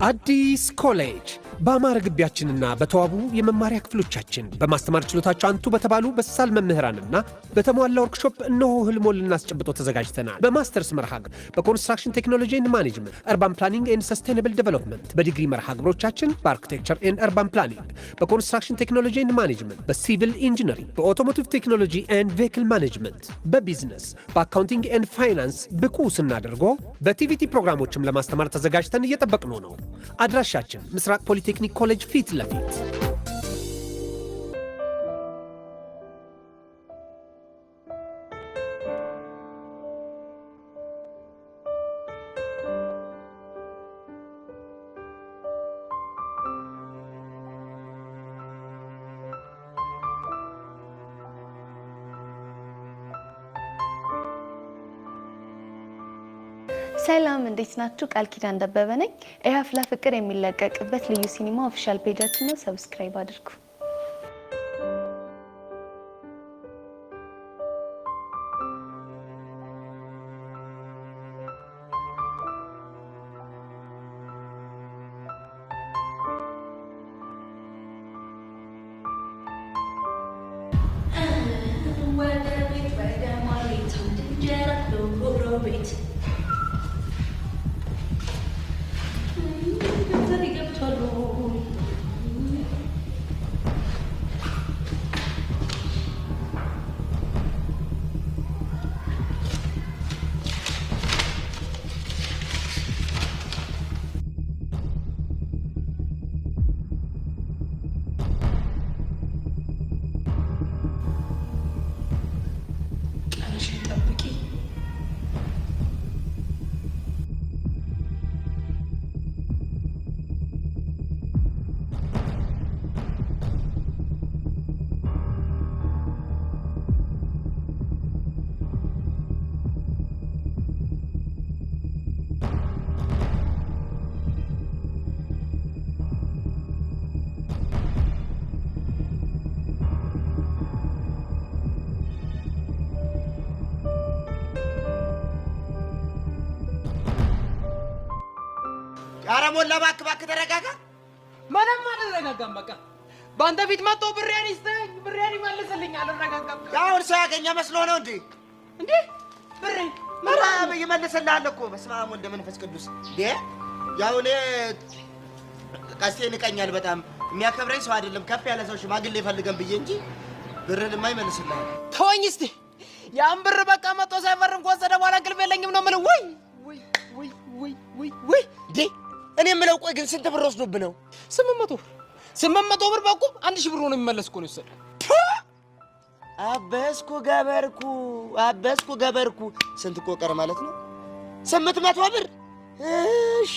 አዲስ ኮሌጅ በአማረ ግቢያችንና በተዋቡ የመማሪያ ክፍሎቻችን በማስተማር ችሎታቸው አንቱ በተባሉ በሳል መምህራንና በተሟላ ወርክሾፕ እነሆ ህልሞን ልናስጨብጦ ተዘጋጅተናል። በማስተርስ መርሃ ግብር በኮንስትራክሽን ቴክኖሎጂ ኤንድ ማኔጅመንት፣ አርባን ፕላኒንግ ኤንድ ሰስቴናብል ዴቨሎፕመንት፣ በዲግሪ መርሃ ግብሮቻችን በአርኪቴክቸር ኤንድ አርባን ፕላኒንግ፣ በኮንስትራክሽን ቴክኖሎጂ ኤንድ ማኔጅመንት፣ በሲቪል ኢንጂነሪንግ፣ በኦቶሞቲቭ ቴክኖሎጂ ኤንድ ቬሂክል ማኔጅመንት፣ በቢዝነስ፣ በአካውንቲንግ ኤንድ ፋይናንስ ብቁ ስናደርጎ በቲቪቲ ፕሮግራሞችም ለማስተማር ተዘጋጅተን እየጠበቅነው ነው። አድራሻችን ምስራቅ ፖሊቴክኒክ ኮሌጅ ፊት ለፊት። ሰላም እንዴት ናችሁ? ቃል ኪዳን ደበበ ነኝ። የአፍላ ፍቅር የሚለቀቅበት ልዩ ሲኒማ ኦፊሻል ፔጃችን ነው። ሰብስክራይብ አድርጉ። ያረሞላ ባክ ተረጋጋ። ማንም አልረጋጋም። በቃ ባንተ ፊት መጥቶ ብሬን ይስጠኝ፣ ብሬን ይመልስልኝ። አልረጋጋም። ያው ሰው ያገኘ መስሎ ነው እንዴ? ብሬ ማራም ይመልስልሃል እኮ። በስመ አብ ወወልድ ወመንፈስ ቅዱስ። ያው እኔ ቀስቴን ይቀኛል በጣም የሚያከብረኝ ሰው አይደለም። ከፍ ያለ ሰው ሽማግሌ ይፈልገን ብዬ እንጂ ብርህንማ ይመልስልሃል። ተወኝ እስቲ። ያን ብር በቃ መጥቶ ሳይፈርም ከወሰደ በኋላ እንቅልፍ የለኝም ነው የምልህ። ወይ እኔ የምለው ቆይ ግን ስንት ብር ወስዶብህ ነው? 800 ብር በቁም 1000 ብር ሆኖ የሚመለስ እኮ ነው የወሰደው። አበስኩ ገበርኩ ስንት ቆቀር ማለት ነው? 800 ብር። እሺ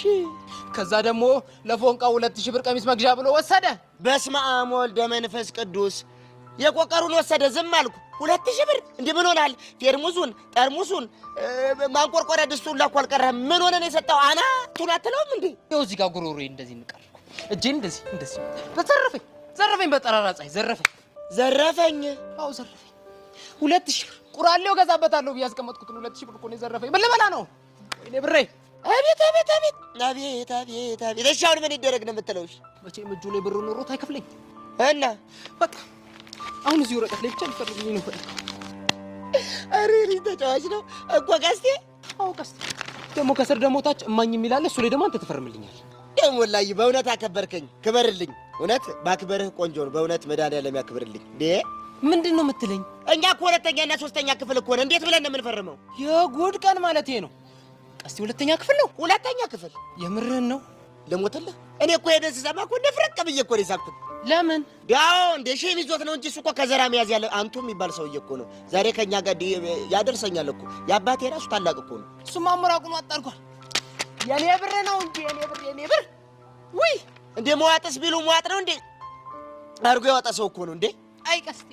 ከዛ ደግሞ ለፎንቃ 2000 ብር ቀሚስ መግዣ ብሎ ወሰደ። በስመ አብ ወወልድ ወመንፈስ ቅዱስ። የቆቀሩን ወሰደ፣ ዝም አልኩ። 2000 ብር እንዴ? ምን ሆናል? ፌርሙዙን፣ ጠርሙሱን፣ ማንቆርቆሪያ ድስቱን ላኳ አልቀረህም። ምን ሆነ ነው የሰጠው? አናቱን አትለውም እንዴ? ይኸው እዚህ ጋር ጉሮሮዬ እንደዚህ ንቀርኩ። እጄን እንደዚህ ዘረፈኝ፣ በጠራራ ፀሐይ ዘረፈኝ። አዎ ዘረፈኝ። 2000 ቁራሌው ገዛበታለሁ ብዬ ያስቀመጥኩትን 2000 ብር እኮ ነው የዘረፈኝ። ምን ልበላ ነው? ወይኔ ብሬ! አቤት። እሺ አሁን ምን ይደረግ ነው የምትለው? እሺ መቼም እጁ ላይ ብር ኖሮት አይከፍለኝ እና በቃ አሁን እዚህ ወረቀት ላይ ብቻ ሊፈርምልኝ ነው። አሬ ልጅ ተጫዋች ነው እኮ ቀስቴ። አዎ ቀስቴ ደግሞ ከስር ደግሞ ታች እማኝ የሚላል እሱ ላይ ደግሞ አንተ ትፈርምልኛል። ደግሞ ላይ በእውነት አከበርከኝ፣ ክበርልኝ። እውነት ባክበርህ ቆንጆ ነው በእውነት። መድኃኒዓለም ያክብርልኝ። ምንድን ነው የምትለኝ? እኛ እኮ ሁለተኛና ሶስተኛ ክፍል እኮ ነን። እንዴት ብለን ነው የምንፈርመው? የጉድ ቀን ማለት ይሄ ነው። ቀስቴ ሁለተኛ ክፍል ነው? ሁለተኛ ክፍል። የምርህን ነው? ልሞትልህ። እኔ እኮ ሄደን ስሰማ እኮ እንደፍረቅ ብዬ እኮ ነው የሳቅኩት። ለምን? ያው እንደ ሼም ይዞት ነው እንጂ እሱ እኮ ከዘራ መያዝ ያለ አንቱ የሚባል ሰውዬ እኮ ነው። ዛሬ ከኛ ጋር ያደርሰኛል እኮ። የአባቴ ራሱ ታላቅ እኮ ነው። እሱማ አሞራቁን አጣርጓል። የኔ ብር ነው እንጂ የኔ ብር። ውይ እንደ መዋጥስ ቢሉ መዋጥ ነው እንዴ? አርጎ ያወጣ ሰው እኮ ነው እንዴ? አይ ቀስቴ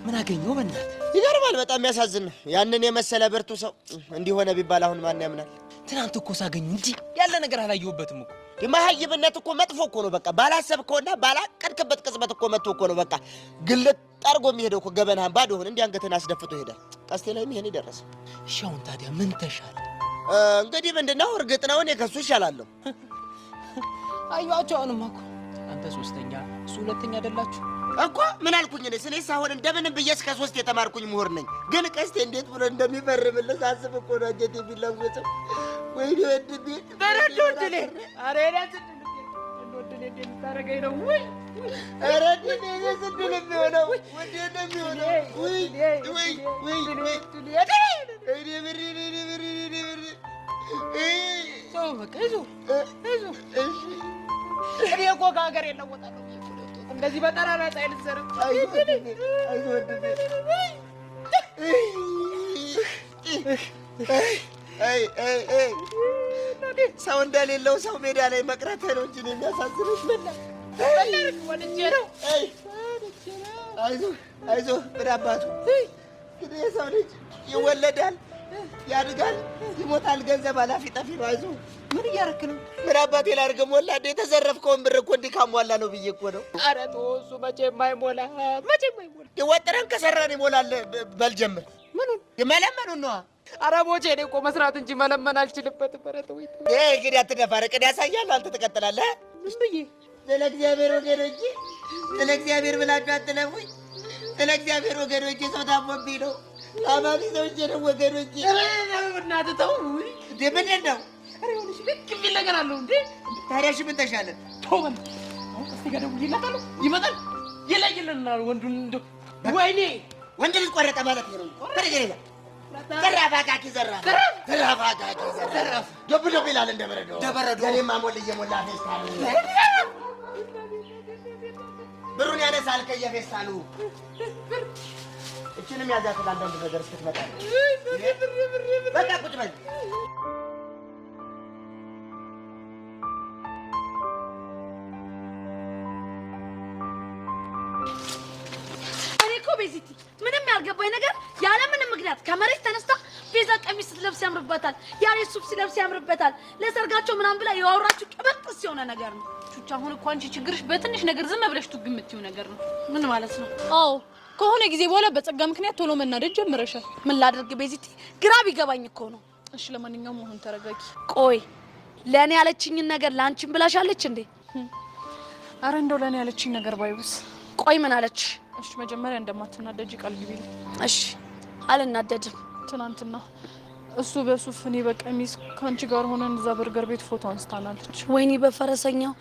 ምን አገኘው? በእናትህ ይገርማል። በጣም የሚያሳዝን ነው። ያንን የመሰለ ብርቱ ሰው እንዲሆነ ቢባል አሁን ማን ያምናል? ትናንት እኮ ሳገኙ እንጂ ያለ ነገር አላየሁበትም እኮ። የማህይብነት እኮ መጥፎ እኮ ነው። በቃ ባላሰብከውና ባላቀድክበት ቅጽበት እኮ መጥቶ እኮ ነው በቃ ግልጥ አርጎ የሚሄደው እኮ። ገበናህን ባዶ ሆነ እንዲህ አንገትህን አስደፍቶ ይሄዳል። ቀስቴ ላይ ይሄን ይደረሰ። እሺ አሁን ታዲያ ምን ተሻለ? እንግዲህ ምንድነው እርግጥ ነው እኔ ከሱ ይሻላለሁ። አዩአቸው አሁንማ እኮ አንተ ሶስተኛ እሱ ሁለተኛ አይደላችሁ እኮ ምን አልኩኝ እኔ ስለዚህ አሁን እንደምንም ብዬ እስከ 3 የተማርኩኝ ምሁር ነኝ። ግን ቀስቴ እንዴት ብሎ እንደሚፈርምልህ ሳስብ እኮ ነው አንጀቴ የሚለወጠው። ወይኔ ወንድሜ በረዶ ድሌ አሬ ራስ ድሌ እንደምታረገኝ ነው ወይ አረ ድሌ ስድል የሚሆነው ወዴ ነው የሚሆነው ወይ ወይ ወይ እኔ ብሪ ሰው በቃ ይዞ እኔ እኮ ከሀገር የለወጣለሁ እንደዚህ በጠራራ ፀሐይ ልትዘረግ ሰው እንደሌለው ሰው ሜዳ ላይ መቅረት ነው እንጂ የሚያሳዝነው በላርክ ወልጄ ነው። አይዞህ ምን አባቱ ግን የሰው ልጅ ይወለዳል፣ ያድጋል፣ ይሞታል። ገንዘብ አላፊ ጠፊ ነው። አይዞህ ምን እያደረክ ነው? ምን አባቴ ላድርግ? ሞላ እንደ የተዘረፍከውን ብር እኮ እንዲህ ካሟላ ነው ብዬ እኮ ነው። ኧረ ተው እሱ መቼም አይሞላ፣ መቼም አይሞላ። ወጥረን ከሰራን ይሞላል። በል ጀምር። ምኑን? የመለመኑን ነዋ። ኧረ ቦቼ እኔ እኮ መስራት እንጂ መለመን አልችልበትም። ኧረ ተው ይሄ እንግዲህ አትደፋረቅ። እኔ ያሳያለሁ፣ አንተ ትቀጥላለህ። ምን ብዬ ስለ እግዚአብሔር ወገኖቼ፣ ስለ እግዚአብሔር ብላችሁ አትለፉኝ። ስለ እግዚአብሔር ወገኖቼ፣ ሰው ታሞብኝ ነው። አማሚ ሰውቼ ነው ወገኖቼ። እናትህ ተው እንደ ምንድን ነው? ሆነሽ ልክ የሚል ነገር አለው እንዴ? ታዲያ እሺ ምን ተሻለ? ተው በእናትህ አሁን ቀስቴ ጋር ደውዬላታለሁ። ይመጣል ይለይልናል። ወንዱን እንደው ወይኔ ወንድ ልጅ ቆረጠ ማለት ነው። ተረገረጋ ዘራፍ አካኪ ዘራፍ ዘራፍ አካኪ ዘራፍ ዶብ ዶብ ይላል እንደ በረዶ እኔማ ሞል እየሞላ ፌስታሉ ብሩን ያነሳል ከየፌስታሉ። እችንም ያዛት አንዳንድ ነገር እስክትመጣ በቃ ቁጭ በል። ቤዚቲ ምንም ያልገባኝ ነገር ያለ ምንም ምክንያት ከመሬት ተነስታ ቤዛ ቀሚስ ስትለብስ ያምርበታል፣ ያሬት ሱፍ ሲለብስ ያምርበታል፣ ለሰርጋቸው ምናምን ብላ ያወራችሁ ቅበጥስ የሆነ ነገር ነው። ቹቻ አሁን እኮ አንቺ ችግርሽ በትንሽ ነገር ዝም ብለሽ ትግምትዩ ነገር ነው። ምን ማለት ነው? አዎ ከሆነ ጊዜ በኋላ በጸጋ ምክንያት ቶሎ መናደድ ጀምረሻል። ምን ላድርግ ቤዚቲ፣ ግራ ቢገባኝ እኮ ነው። እሺ ለማንኛውም አሁን ተረጋጊ። ቆይ ለኔ ያለችኝን ነገር ላንቺም ብላሻለች እንዴ? አረ እንደው ለኔ ያለችኝ ነገር ባይብስ። ቆይ ምን አለች? እሺ መጀመሪያ እንደማትናደጂ ቃል ግቢልኝ። እሺ አልናደድም። ትናንትና እሱ በሱፍ እኔ በቀሚስ ካንቺ ጋር ሆነን እዛ በርገር ቤት ፎቶ አንስታናለች። ወይኔ በፈረሰኛው።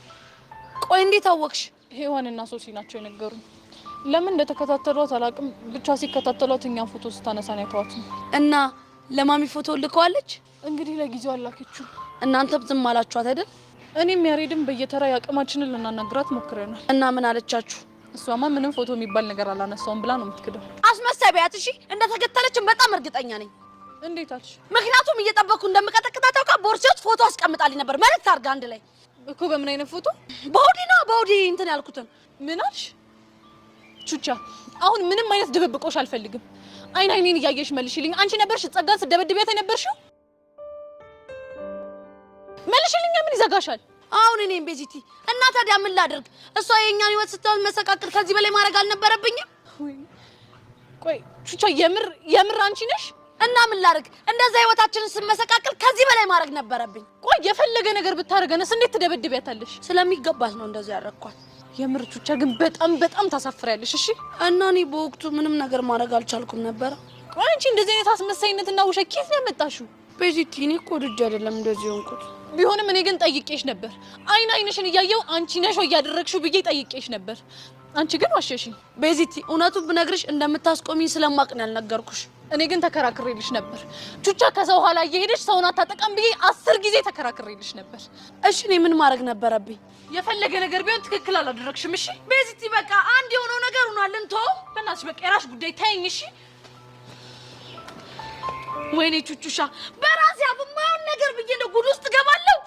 ቆይ እንዴት አወቅሽ? ሄዋንና ሶሲ ናቸው የነገሩኝ። ለምን እንደተከታተሏት አላውቅም፣ ብቻ ሲከታተሏት እኛን ፎቶ ስታነሳን አይተዋት ነው። እና ለማሚ ፎቶ ልከዋለች? እንግዲህ ለጊዜው አላከችው። እናንተም ዝም አላችኋት አይደል? እኔም ያሬድም በየተራ ያቅማችንን ልናናግራት ሞክረናል። እና ምን አለቻችሁ? እሷማ ምንም ፎቶ የሚባል ነገር አላነሳውም ብላ ነው የምትክደው። አስመሳይ ቢያት። እሺ እንደተከተለችን በጣም እርግጠኛ ነኝ። እንዴት አልሽ? ምክንያቱም እየጠበቅኩ እንደምቀጠቅጣት አውቃ ቦርሴ ውስጥ ፎቶ አስቀምጣልኝ ነበር። መልዕክት አድርጋ አንድ ላይ እኮ። በምን አይነት ፎቶ? በውዲ እንትን ያልኩትን። ምን አልሽ? ቹቻ አሁን ምንም አይነት ድብብቆሽ አልፈልግም። አይኔን እያየሽ መልሽልኝ። አንቺ ነበርሽ ጸጋን ስትደበድቢያት የነበርሽው? መልሽልኝ። ምን ይዘጋሻል? አሁን እኔም ቤዚቲ እና ታዲያ ምን ላድርግ? እሷ የኛን ህይወት ስትመሰቃቅል ከዚህ በላይ ማድረግ አልነበረብኝም? ቆይ ቹቻ የምር አንቺ ነሽ? እና ምን ላድርግ? እንደዛ ህይወታችንን ስመሰቃቅል ከዚህ በላይ ማድረግ ነበረብኝ? ቆይ የፈለገ ነገር ብታረገንስ እንዴት ትደበድቢያታለሽ? ስለሚገባት ነው እንደዛ ያረኳት። የምር ቹቻ ግን በጣም ታሳፍሪያለሽ። እሺ እና እኔ በወቅቱ ምንም ነገር ማድረግ አልቻልኩም ነበር። ቆይ አንቺ እንደዚህ አይነት አስመሳይነትና ውሸት ከየት ነው ያመጣሽው? ቤዚቲ እኔ እኮ ልጅ አይደለም እንደዚህ ሆንኩት። ቢሆንም እኔ ግን ጠይቄሽ ነበር። አይንሽን እያየው አንቺ ነሽ ወይ ያደረግሽው ብዬ ጠይቄሽ ነበር። አንቺ ግን ዋሸሽኝ። ቤዚቲ እውነቱን ብነግርሽ እንደምታስቆሚኝ ስለማቅ ነው ያልነገርኩሽ። እኔ ግን ተከራክሬልሽ ነበር። ቹቻ ከሰው ኋላ እየሄደች ሰውን አታጠቃም ብዬ 10 ጊዜ ተከራክሬልሽ ነበር። እሺ እኔ ምን ማድረግ ነበረብኝ? የፈለገ ነገር ቢሆን ትክክል አላደረግሽም። እሺ ቤዚቲ በቃ አንድ የሆነው ነገር ሆኗል። እንተው በእናትሽ በቃ የራስሽ ጉዳይ ተይኝ። እሺ ወይኔ ቹቹሻ በራሴ አብማውን ነገር ብዬ ነው ጉድ ውስጥ ገባለሁ።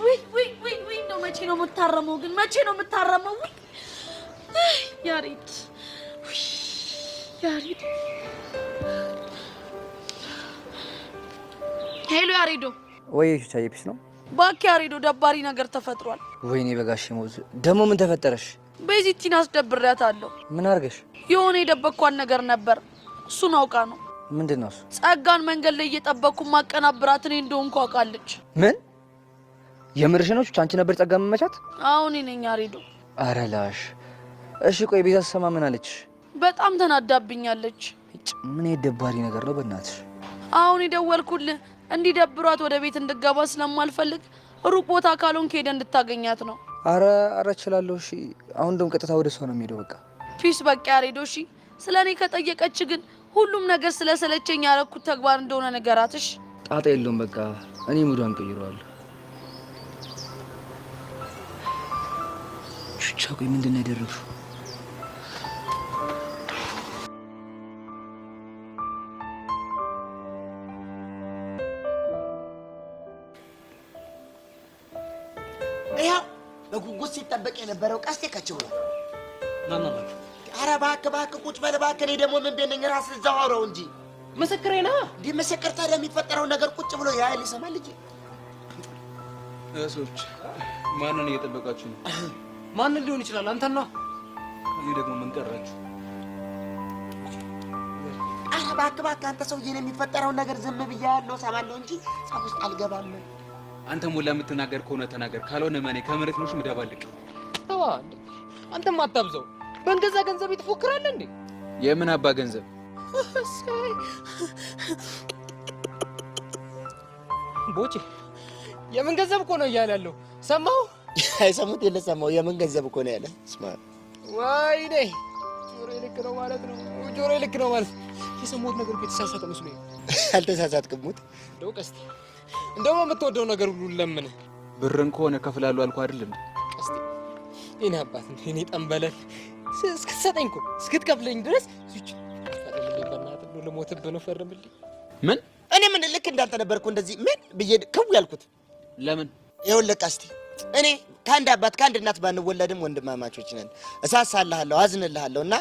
ወይ ነው መቼ ነው የምታረመው? ግን መቼ ነው የምታረመው? ያሬድ ሄሎ ያሬዶ። ወይ ቹቻዬ ፒስ ነው? እባክህ ያሬዶ ደባሪ ነገር ተፈጥሯል። ወይኔ በጋሽ ሞዝ ደግሞ ምን ተፈጠረሽ? ቤዚቲን አስደብሬያታለሁ። ምን አድርገሽ? የሆነ የደበቅኳት ነገር ነበር፣ እሱን አውቃ ነው። ምንድነው? ጸጋን መንገድ ላይ እየጠበቅኩ ማቀናብራት እኔ እንደሆንኩ አውቃለች። ምን? የምርሽ ነው? አንቺ ነበር ጸጋ መመቻት? አሁን እኔኛ ሬዶ። ኧረ ላሽ። እሺ ቆይ ቤዛ ሰማ ምን አለች? በጣም ተናዳብኛለች። ምን የደባሪ ነገር ነው በእናትሽ? አሁን የደወልኩልህ እንዲደብሯት ወደ ቤት እንድገባ ስለማልፈልግ ሩቅ ቦታ ካልሆንክ ሄደህ እንድታገኛት ነው። ኧረ እችላለሁ። እሺ አሁን እንደውም ቀጥታ ወደ እሷ ነው የምሄደው። በቃ ፒስ። በቃ ሬዶ። እሺ ስለ እኔ ከጠየቀች ግን ሁሉም ነገር ስለሰለቸኝ ያረኩት ተግባር እንደሆነ ነገራትሽ። ጣጣ የለውም። በቃ እኔ ሙዷን ቀይረዋለሁ። ቹቻ ቆይ ምንድን ነው ያደረግሽው? ይኸው በጉጉት ሲጠበቅ የነበረው ቀስቴ ከቸው ነው። ማማ ኧረ እባክህ ቁጭ በል እባክህ። እኔ ደግሞ ምን ቤት ነኝ? ራስህ እዛው አውራው እንጂ። ምስክሬ ነህ። እንዲህ ምስክር ታዲያ የሚፈጠረውን ነገር ቁጭ ብሎ ያህል ይሰማል እንጂ። ሰዎች ማንን እየጠበቃችሁ ነው? ማንን ሊሆን ይችላል? አንተና እኔ ደግሞ ምን ቀራችሁ? ኧረ እባክህ አንተ ሰውዬ ነው የሚፈጠረውን ነገር ዝም ብዬ ያለው ሰማለሁ እንጂ ጸብ ውስጥ አልገባም። አንተ ሞላ የምትናገር ከሆነ ተናገር፣ ካልሆነ ማኔ ከመሬት ነው ምደባልቅ። ተዋ እንዴ አንተም አታብዘው። በእንገዛ ገንዘብ ትፎክራለህ እንዴ? የምን አባ ገንዘብ? ቦቼ የምን ገንዘብ እኮ ነው እያለ ያለው ሰማሁ። አይሰሙት የለ ሰማሁ። የምን ገንዘብ እኮ ነው ያለ። ስማ ወይኔ ጆሮዬ ልክ ነው ማለት ነው። ጆሮዬ ልክ ነው ማለት የሰማሁት ነገር የተሳሳተ መስሎኝ። አልተሳሳትክም። ሙት እንደው ቀስቴ እንደው የምትወደው ነገር ሁሉ ለምን ብርን ከሆነ ከፍላለሁ አልኩህ አይደል እንዴ? ቀስቴ እኔ አባት እኔ ጠንበለል እስክትሰጠኝ እኮ እስክትከፍለኝ ድረስ እዚች ፈርምልኝ፣ በእናትህ ነው ልሞትብህ ነው። ፈርምልኝ። ምን? እኔ ምን ልክ እንዳንተ ነበርኩ እንደዚህ ምን ብዬ ከው ያልኩት? ለምን? ይኸውልህ ቀስቴ እኔ ከአንድ አባት ከአንድ እናት ባንወለድም ወንድማማቾች ነን። እሳሳልሃለሁ፣ አዝንልሃለሁ እና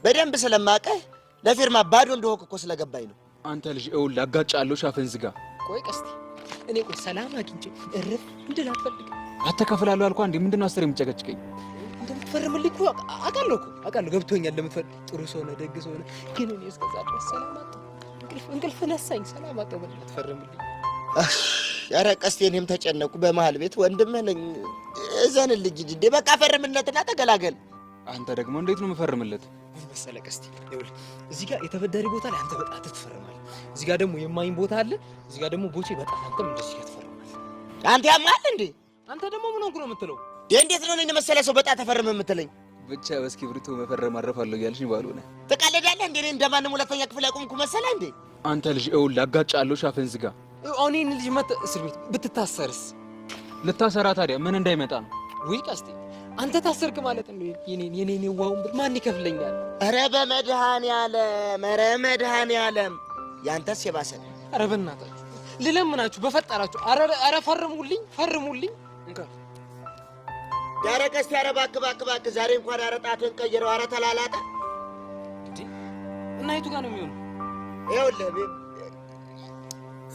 በደንብ ስለማቀህ ለፊርማ ባዶ እንደሆንክ እኮ ስለገባኝ ነው። አንተ ልጅ ይኸውልህ አጋጫለሁ፣ ሻፍን ዝጋ። ቆይ ቀስቴ እኔ ቆይ ሰላም አግኝቼ እርፍ እንድል አልፈልግም። አተከፍላለሁ አልኩህ አንዴ። ምንድን ነው አስር የምጨቀጭቀኝ? እንደምትፈርምልኝ እኮ አውቃለሁ ገብቶኛል። እንደምትፈርም ጥሩ ሰው ነህ፣ ደግ ሰው ነህ። ግን እኔ እስከዛ ድረስ ሰላም አጣሁ። እንቅልፍ ነሳኝ። ሰላም አጣሁ። በእናትህ ትፈርምልኝ። ኧረ ቀስቴ እኔም ተጨነኩ። በመሀል ቤት ወንድምህ ነኝ። እዘንልኝ እንዴ በቃ ፈርምለትና ተገላገል። አንተ ደግሞ እንዴት ነው የምፈርምለት? ምን መሰለህ ቀስቴ ይኸውልህ እዚህ ጋር የተበዳሪ ቦታ ላይ አንተ በጣትህ ትፈርማለህ። እዚህ ጋር ደግሞ የማይን ቦታ አለ። እዚህ ጋር ደግሞ ቦቼ በጣት አንተም እንደዚህ ጋር ትፈርማለህ። አንተ ያማል እንዴ? አንተ ደግሞ ምን ሆንኩ ነው የምትለው? እንዴት ነው እኔን መሰለ ሰው በጣት ተፈርም የምትለኝ? ብቻ በእስክሪብቶ መፈረም አረፋለሁ እያልሽኝ ባልሆነ ትቀልዳለህ እንዴ? እኔ እንደማንም ሁለተኛ ክፍል ያቆምኩ መሰለህ እንዴ? አንተ ልጅ ይኸውልህ አጋጫለሁ፣ ሻፍን ዝጋ። አሁን ይህን ልጅ መተህ እስር ቤት ብትታሰርስ? ልታሰራ ታዲያ ምን እንዳይመጣ ነው? ውይ ቀስቴ አንተ ታሰርክ ማለት ነው የኔን የዋውን ብር ማን ይከፍለኛል? ኧረ በመድኃኔዓለም ኧረ መድኃኔዓለም ያንተስ የባሰ። ኧረ በእናታችሁ ልለምናችሁ በፈጠራችሁ ኧረ ፈርሙልኝ። እንካ ኧረ ቀስቴ ኧረ እባክህ ዛሬ እንኳን ኧረ ጣትህን ቀይረው። ኧረ ተላላጠ እንዴ እና የቱ ጋር ነው የሚሆነው? ይኸውልህ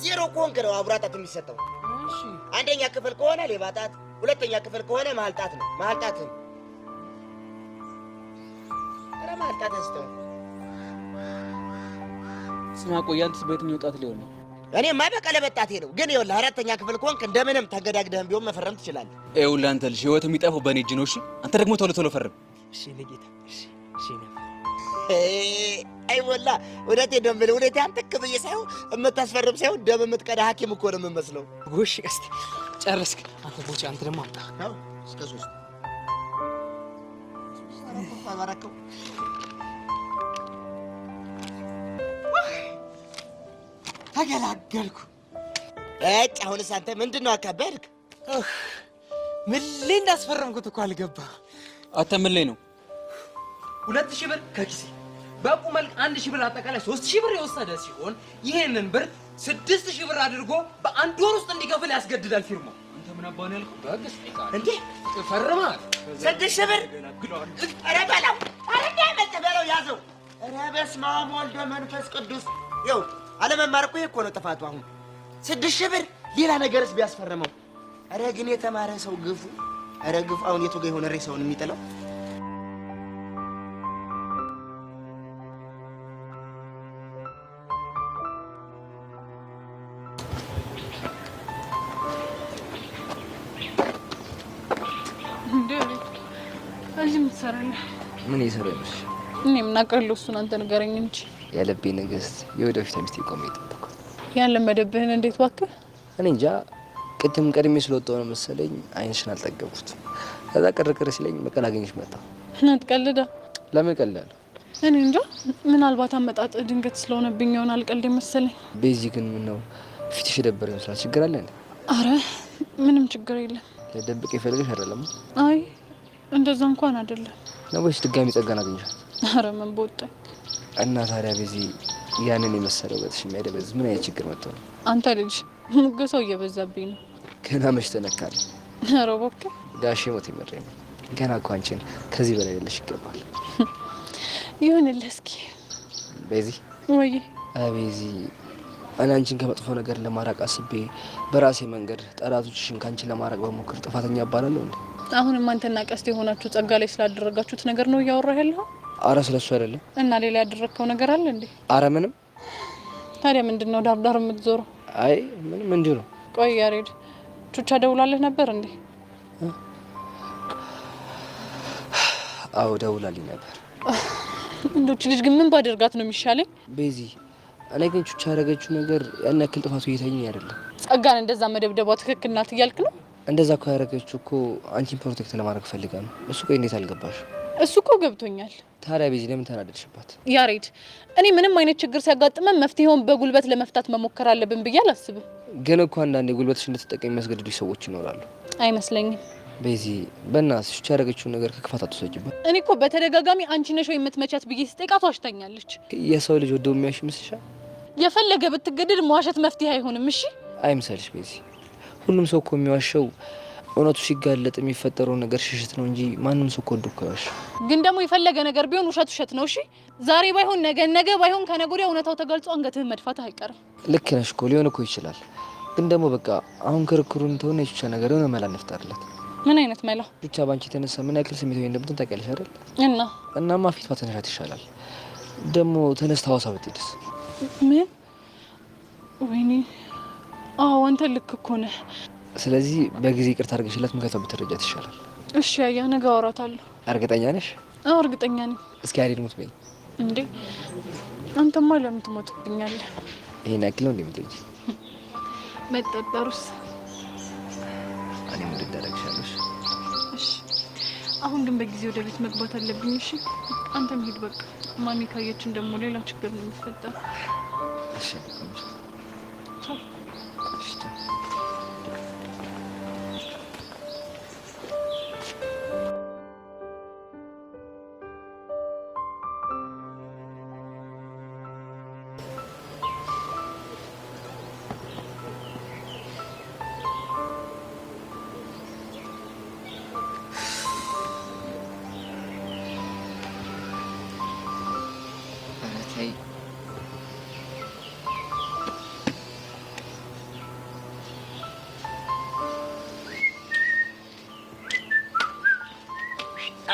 ዜሮ ከሆንክ ነው አብራ ጣት የሚሰጠው። እሺ አንደኛ ክፍል ከሆነ ሌባ ጣት፣ ሁለተኛ ክፍል ከሆነ መሀል ጣት ነው። መሀል ጣትህን ኧረ መሀል ጣትህን ስተው። ስማ ቆይ አንተስ በየትኛው ጣት ሊሆን ነው? እኔማ በቀለበት ጣቴ ነው። ግን ይኸውልህ አራተኛ ክፍል ከሆንክ እንደምንም ተገዳግደህም ቢሆን መፈረም ትችላለህ። ይኸውልህ አንተ ልጅ ህይወት የሚጠፋው በእኔ እጅ ነው። እሺ አንተ ደግሞ ቶሎ ፈርም። እሺ ለጌታ እሺ ነው። አይ ወላ ወደቴ ደምል ወደቴ አንተክ ብዬ ሳይሆን የምታስፈርም ሳይሆን ደም የምትቀዳ ሐኪም እኮ ነው የምመስለው። ጎሽ ቀስቴ ጨረስክ አንተ ቦቼ። አንተ ደግሞ አምጣ ነው እስከ 3 አራከው ተገላገልኩ። አሁንስ አንተ ምንድን ነው አካበድክ? ምን ላይ እንዳስፈረምኩት እኮ አልገባህ። አንተ ምን ላይ ነው? 2000 ብር ከኪሴ በቁመል 1000 ብር አጠቃላይ 3000 ብር የወሰደ ሲሆን ይሄንን ብር 6000 ብር አድርጎ በአንድ ወር ውስጥ እንዲከፍል ያስገድዳል ፊርማው። አንተ ምን አባን ያልከው? በግስ ይቃል እንዴ ፈርማል። 6000 ብር ኧረ በለው ኧረ እንዳይመጣ በለው ያዘው። ኧረ በስመ አብ ወልድ መንፈስ ቅዱስ። ይኸው አለመማር እኮ ይሄ እኮ ነው ጥፋቱ። አሁን 6000 ብር ሌላ ነገርስ ቢያስፈርመው። ኧረ ግን የተማረ ሰው ግፉ። ኧረ ግፉ። አሁን የቱ ጋር የሆነ ሬሳውን የሚጥለው? እዚህ ምትሰራለህ? ምን እየሰራሽ? እኔ ምን አውቃለሁ? እሱን አንተ ንገረኝ እንጂ። የልቤ ንግስት የወደፊት ሚስቴ ቆሜ የጠበኩት ያን መደብህን እንዴት እባክህ? እኔ እንጃ ቅድም ቀድሜ ስለወጣሁ ነው መሰለኝ አይንሽን አልጠገብኩት። ከዛ ቅርቅር ሲለኝ መቀላገኝሽ መጣ። አትቀልዳ። ለምን ቀልዳለሁ? እኔ እንጃ ምናልባት አመጣጥ ድንገት ስለሆነብኝ ይሆን አልቀልድ መሰለኝ። ቤዚ ግን ምን ነው ፊትሽ የደበረ ይመስላል። ችግር አለ እንዴ? አረ ምንም ችግር የለም። ለደብቅ ይፈልግሽ አይደለም? አይ እንደዛ እንኳን አይደለም። ነው ወይስ ድጋሚ ጸጋን አገኘሻት? አረ ምን በወጣኝ። እና ታዲያ ቤዚ ያንን የመሰለው በትሽ የሚያደበዝ ምን አይነት ችግር መጥቶ ነው? አንተ ልጅ ሙገሰው እየበዛብኝ ነው። ገና መች ተነካለ? አረ እባክህ ጋሼ ሞት ይመረኝ ነው። ገና እኮ አንቺን ከዚህ በላይ ልልሽ ይገባል። ይሁንልህ እስኪ ቤዚ። ወይ ቤዚ እኔ አንቺን ከመጥፎ ነገር ለማራቅ አስቤ በራሴ መንገድ ጠላቶችሽን ካንቺ ለማራቅ በሞክር ጥፋተኛ እባላለሁ እንዴ? አሁንም አንተና ቀስት የሆናችሁ ጸጋ ላይ ስላደረጋችሁት ነገር ነው እያወራህ ያለኸው? አረ ስለሱ አይደለም። እና ሌላ ያደረግከው ነገር አለ እንዴ? አረ ምንም። ታዲያ ምንድነው ዳርዳር የምትዞረው? አይ ምንም እንዲሁ ነው። ቆይ ያሬድ ቹቻ ደውላለህ ነበር እንዴ? አዎ ደውላልኝ ነበር። እንዶች ልጅ ግን ምን ባደርጋት ነው የሚሻለኝ? ቤዚ እኔ ግን ቹቻ ያደረገችው ነገር ያን ያክል ጥፋቱ እየታየኝ አይደለም። ጸጋን እንደዛ መደብደቧ ትክክል ናት እያልክ ነው? እንደዛ እኮ ያደረገችው እኮ አንቺን ፕሮቴክት ለማድረግ ፈልጋ ነው። እሱ ቆይ እንዴት አልገባሽ? እሱ እኮ ገብቶኛል። ታዲያ ቤዚ ለምን ተናደድሽባት? ያሬድ እኔ ምንም አይነት ችግር ሲያጋጥመን መፍትሄውን በጉልበት ለመፍታት መሞከር አለብን ብዬ አላስብም። ግን እኮ አንዳንዴ ጉልበትሽ እንድትጠቀሚ የሚያስገድዱ ሰዎች ይኖራሉ። አይመስለኝም። ቤዚ በእናትሽ ቹቻ ያደረገችውን ነገር ከክፋት አትወሰጂባት። እኔ እኮ በተደጋጋሚ አንቺ ነሽ ወይ የምትመቻት ብዬ ስጠይቃት ዋሽታኛለች። የሰው ልጅ ወደው የሚያሽ ይመስልሻል? የፈለገ ብትገደድ መዋሸት መፍትሄ አይሆንም። እሺ አይምሰልሽ ቤዚ። ሁሉም ሰው እኮ የሚዋሸው እውነቱ ሲጋለጥ የሚፈጠረው ነገር ሽሽት ነው እንጂ ማንም ሰው እኮ ወዶ እኮ አይዋሽ። ግን ደግሞ የፈለገ ነገር ቢሆን ውሸት ውሸት ነው። እሺ ዛሬ ባይሆን ነገ፣ ነገ ባይሆን ከነገ ወዲያ እውነታው ተገልጾ አንገትህን መድፋት አይቀርም። ልክ ነሽ እኮ ሊሆን እኮ ይችላል። ግን ደግሞ በቃ አሁን ክርክሩን ተሆነ የቹቻ ነገር የሆነ መላ እንፍጠርለት። ምን አይነት መላ? ቹቻ ባንቺ የተነሳ ምን ያክል ስሜታዊ እንደምትሆን ታውቂያለሽ አይደል? እናማ ፊት ባትነሻት ይሻላል። ደግሞ ተነስታ ሐዋሳ ብትሄድስ? ምን? ወይኔ አዎ አንተ ልክ እኮ ነህ። ስለዚህ በጊዜ ይቅርታ አድርገሽላት ምክንያቱም ብትረጃት ይሻላል። እሺ አያ ነገ አወራታለሁ። እርግጠኛ ነሽ? አዎ እርግጠኛ ነኝ። እስኪ አይደል ሞት በይ እንዴ! አንተማ ለምን ትሞትብኛለህ? ይሄን ያክል ነው እንደምትልጂ መጠጠሩስ? እኔ ምን ልታደርግሻለሽ? እሺ አሁን ግን በጊዜ ወደ ቤት መግባት አለብኝ። እሺ አንተም ሂድ በቃ። ማሚ ካየችን ደግሞ ሌላ ችግር ነው የሚፈጠረው። እሺ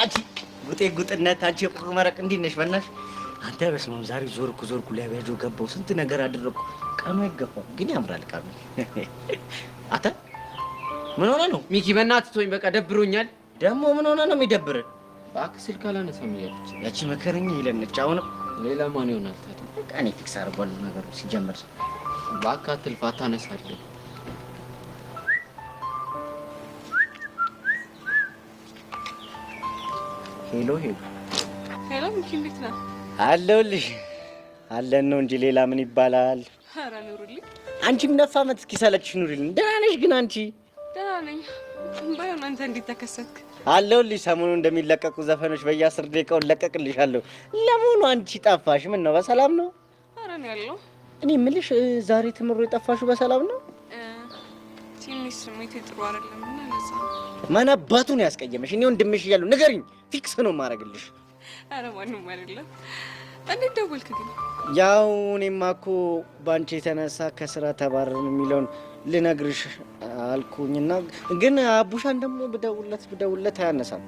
አንቺ ጉጤ ጉጥነት አንቺ የቁር መረቅ እንዴት ነሽ? በእናትሽ አንተ በስመ አብ ዛሬ ዞርኩ ሊያበጁ ገባው ስንት ነገር አደረኩ። ቀኑ አይገባም ግን ያምራል ቀኑ። አተ ምን ሆነ ነው ሚኪ? በእናትህ ተወኝ በቃ ደብሮኛል። ደግሞ ምን ሆነ ነው የሚደብርን? እባክህ ስልክ አላነሳም እያለች ያቺ መከረኛ ይለነች። አሁንም ሌላ ማን ይሆናል ታዲያ? በቃ እኔ ፊክስ አድርጓለሁ ነገሩ ሲጀመር። እባክህ አትልፋ፣ ታነሳለህ። ሄሎ ሄሎ ሚኪ እንዴት ነህ? አለሁልሽ። አለን ነው እንጂ ሌላ ምን ይባላል? ኧረ ኑሩልኝ። አንቺም ነፋ ዓመት እስኪሰለችሽ ኑሪልኝ። ደህና ነሽ ግን አንቺ? ደህና ነኝ። ባይሆን አንተ እንዴት ተከሰትክ? አለሁልሽ። ሰሞኑን እንደሚለቀቁ ዘፈኖች በየ10 ደቂቃው ለቀቅልሻለሁ። ለመሆኑ አንቺ ጠፋሽ? ምን ነው በሰላም ነው? ኧረ ነው ያለው። እኔ የምልሽ ዛሬ ትምሮ የጠፋሽው በሰላም ነው? ትንሽ ስሜቴ ጥሩ አይደለም እና ለዛ ማን አባቱን ያስቀየመሽ? እኔ ወንድምሽ እያለሁ ንገሪኝ፣ ፊክስ ነው የማደርግልሽ። ኧረ ማንም አይደለም። እንዴት ደወልክ ግን? ያው እኔማ እኮ በአንቺ የተነሳ ከስራ ተባረርን የሚለውን ልነግርሽ አልኩኝና ግን አቡሻን ደግሞ ብደውልለት አያነሳም።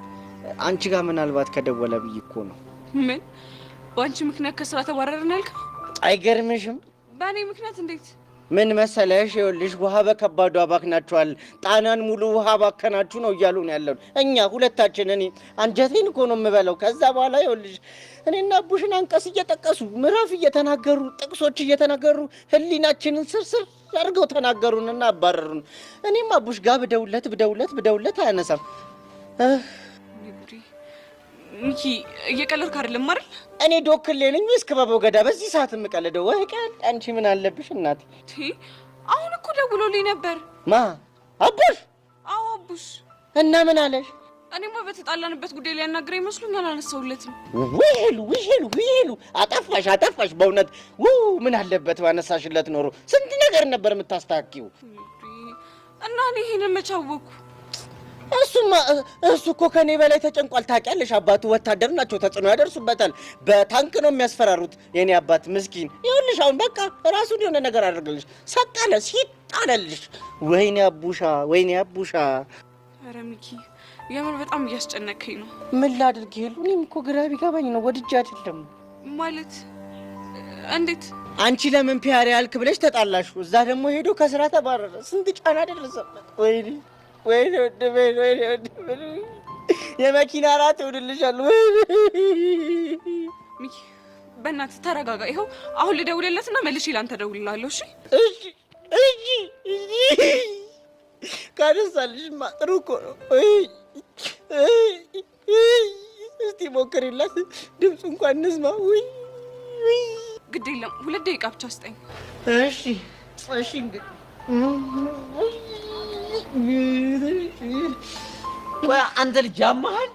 አንቺ ጋር ምናልባት ከደወለ ብዬ እኮ ነው። ምን? በአንቺ ምክንያት ከስራ ተባረርን ያልከው? አይገርምሽም? በእኔ ምክንያት እንዴት? ምን መሰለሽ ይኸውልሽ ውሃ በከባዱ አባክናችኋል፣ ጣናን ሙሉ ውሃ ባከናችሁ ነው እያሉ ነው ያለው። እኛ ሁለታችን እኔ አንጀቴን እኮ ነው የምበለው። ከዛ በኋላ ይኸውልሽ እኔና አቡሽን አንቀስ እየጠቀሱ ምዕራፍ እየተናገሩ ጥቅሶች እየተናገሩ ህሊናችንን ስርስር አድርገው ተናገሩንና አባረሩን። እኔም አቡሽ ጋር ብደውለት አያነሳም። ሚኪ እየቀለድክ አይደለም አይደል? እኔ ዶክሌ ነኝ ወይስ ክበበው ገዳ በዚህ ሰዓት የምቀልደው? ወይ ቀል አንቺ ምን አለብሽ እናቴ? አሁን እኮ ደውሎልኝ ነበር። ማ አቡሽ? አዎ አቡሽ። እና ምን አለሽ? እኔማ በተጣላንበት ጉዳይ ላይ ያናግረኝ መስሎኝ አላነሳሁለትም። ውሄሉ አጠፋሽ በእውነት ምን አለበት ባነሳሽለት ኖሮ ስንት ነገር ነበር የምታስተካክዪው። እና እኔ ይሄንን መች አወኩ? እሱ እኮ ከኔ በላይ ተጨንቋል። ታውቂያለሽ፣ አባቱ ወታደር ናቸው፣ ተጽዕኖ ያደርሱበታል። በታንክ ነው የሚያስፈራሩት። የኔ አባት ምስኪን። ይኸውልሽ አሁን በቃ ራሱን የሆነ ነገር አድርገልሽ ሰጣለ ሲጣለልሽ። ወይኔ አቡሻ። ኧረ ሚኪ የምር በጣም እያስጨነቀኝ ነው። ምን ላድርግ ይሄሉ? እኔም እኮ ግራ ቢገባኝ ነው። ወድጄ አይደለም ማለት። እንዴት አንቺ ለምን ፒያሪ ያልክ ብለሽ ተጣላሽ፣ እዛ ደግሞ ሄዶ ከስራ ተባረረ። ስንት ጫና ደረሰበት። ወይኔ የመኪና ራት ይውድልሻል። ሚኪ በእናትህ ተረጋጋ። ይኸው አሁን ልደውልለትና መልሼ ላንተ እደውልልሃለሁ። እሺ ካነሳልሽማ ጥሩ እኮ ነው። እስቲ ሞክሪላት፣ ድምፁ እንኳን እንስማ። ግድ የለም 2 ደቂቃ ብቻ ስጠኝ። እሺ እንግዲህ ወይ አንተ ልጅ ያማሃል።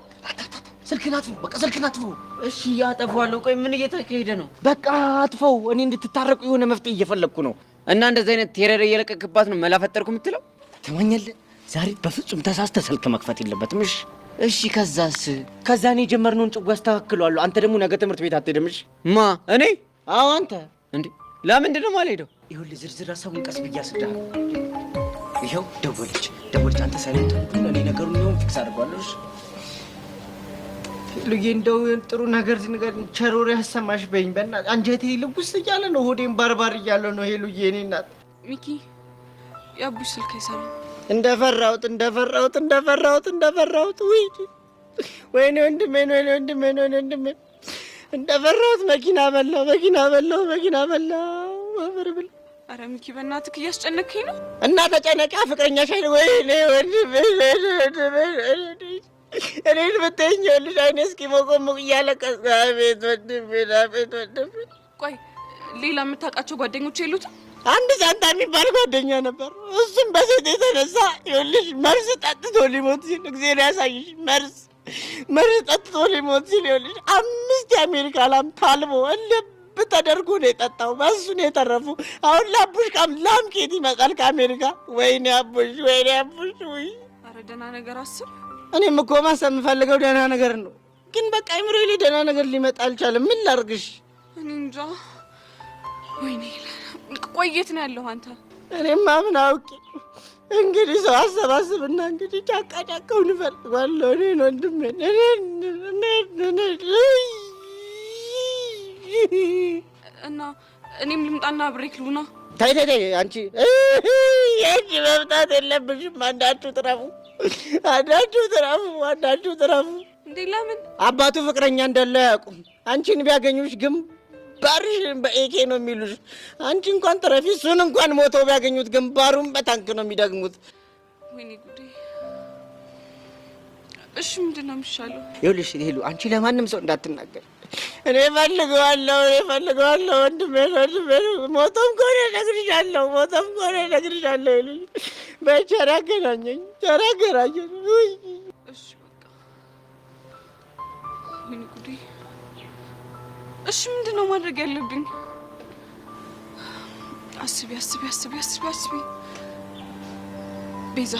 ስልክህን አጥፈው፣ በቃ ስልክህን አጥፈው። እሺ አጠፋዋለሁ። ቆይ ምን እየተካሄደ ነው? በቃ አጥፈው። እኔ እንድትታረቁ የሆነ መፍትሄ እየፈለግኩ ነው። እና እንደዚህ አይነት ቴረር እየለቀቅባት ነው መላ ፈጠርኩ የምትለው? ተማኛለህ። ዛሬ በፍጹም ተሳስተህ ስልክ መክፈት የለበትም። እሺ ከዛ እኔ የጀመርነውን ጭው አስተካክለዋለሁ። አንተ ደግሞ ነገ ትምህርት ቤት አትሄድም። እሺ ማ እኔ? አዎ አንተ። እንዴ ለምንድን ነው የማልሄደው? ይኸውልህ ዝርዝር ሀሳቡን ቀስ ብዬ አስረዳሃለሁ። ይኸው ደወለች። አንተ ሳይለንት ሁሉ እኔ ነገሩን ይሁን ፊክስ አድርጓለሁ። ሉዬ እንደው ጥሩ ነገር ንገር፣ ቸሮሪ ያሰማሽ በይኝ በእናትህ። አንጀቴ ልውስ እያለ ነው፣ ሆዴን ባርባር እያለ ነው። ሉዬ እኔ እናት ሚኪ የአቡሽ ስልክ አይሰራም። እንደፈራሁት ወይኔ ወንድሜ እንደፈራሁት መኪና በላው ብላ። ኧረ ሚኪ በእናትህ እያስጨነቀኝ ነው። እና ተጨነቂያ ፍቅረኛሽ አይደል? ወይኔ ወንድሜ እኔን ብትይኝ ይኸውልሽ አይኔ እስኪሞቆሞቅ እያለቀስኩ አቤት ወንድሜ። ቆይ ሌላ የምታውቃቸው ጓደኞች የሉትም? አንድ ሳንታ የሚባል ጓደኛ ነበር። እሱም በሴት የተነሳ ይኸውልሽ መርዝ ጠጥቶ ሊሞት ሲል እግዚአብሔር ያሳይሽ፣ መርዝ ጠጥቶ ሊሞት ሲል ይኸውልሽ 5 የአሜሪካ ላም ታልቦ ልብ ተደርጎ ነው የጠጣው። በእሱ ነው የተረፉ። አሁን ለአቡሽ ላም ኬት ይመጣል ከአሜሪካ? ወይኔ አቡሽ። ውይ ኧረ ደህና ነገር አስብ። እኔም እኮ ማሰብ የምፈልገው ደህና ነገር ነው፣ ግን በቃ አይምሮዬ ላይ ደህና ነገር ሊመጣ አልቻለም። ምን ላድርግሽ? እኔ እንጃ። ወይኔ ቆይ የት ነው ያለው አንተ? እኔማ ምን አውቄ። እንግዲህ ሰው አሰባስብና እንግዲህ ጫካውን እፈልገዋለሁ። እኔን ወንድሜን እና እኔም ልምጣና አብሬክ ልሁና። ተይ አንቺ የእጅ መምጣት የለብሽም። አንዳችሁ ትረፉ። እንዴ ለምን? አባቱ ፍቅረኛ እንዳለው አያውቁም። አንቺን ቢያገኙሽ ግንባርሽን በኤኬ ነው የሚሉሽ። አንቺ እንኳን ትረፊ፣ እሱን እንኳን ሞተው ቢያገኙት ግንባሩን በታንክ ነው የሚደግሙት። ወይኔ ጉዴ። እሺ ምንድን ነው የሚሻለው? ይኸውልሽ ሄሉ፣ አንቺ ለማንም ሰው እንዳትናገር። እኔ እፈልገዋለሁ ወንድሜ። ሞቶም ከሆነ እነግርሻለሁ ይሉኝ። በቸር ያገናኘን። እሺ በቃ ወይኔ ጉዴ። እሺ ምንድን ነው ማድረግ ያለብኝ? አስቢ። ቤዛ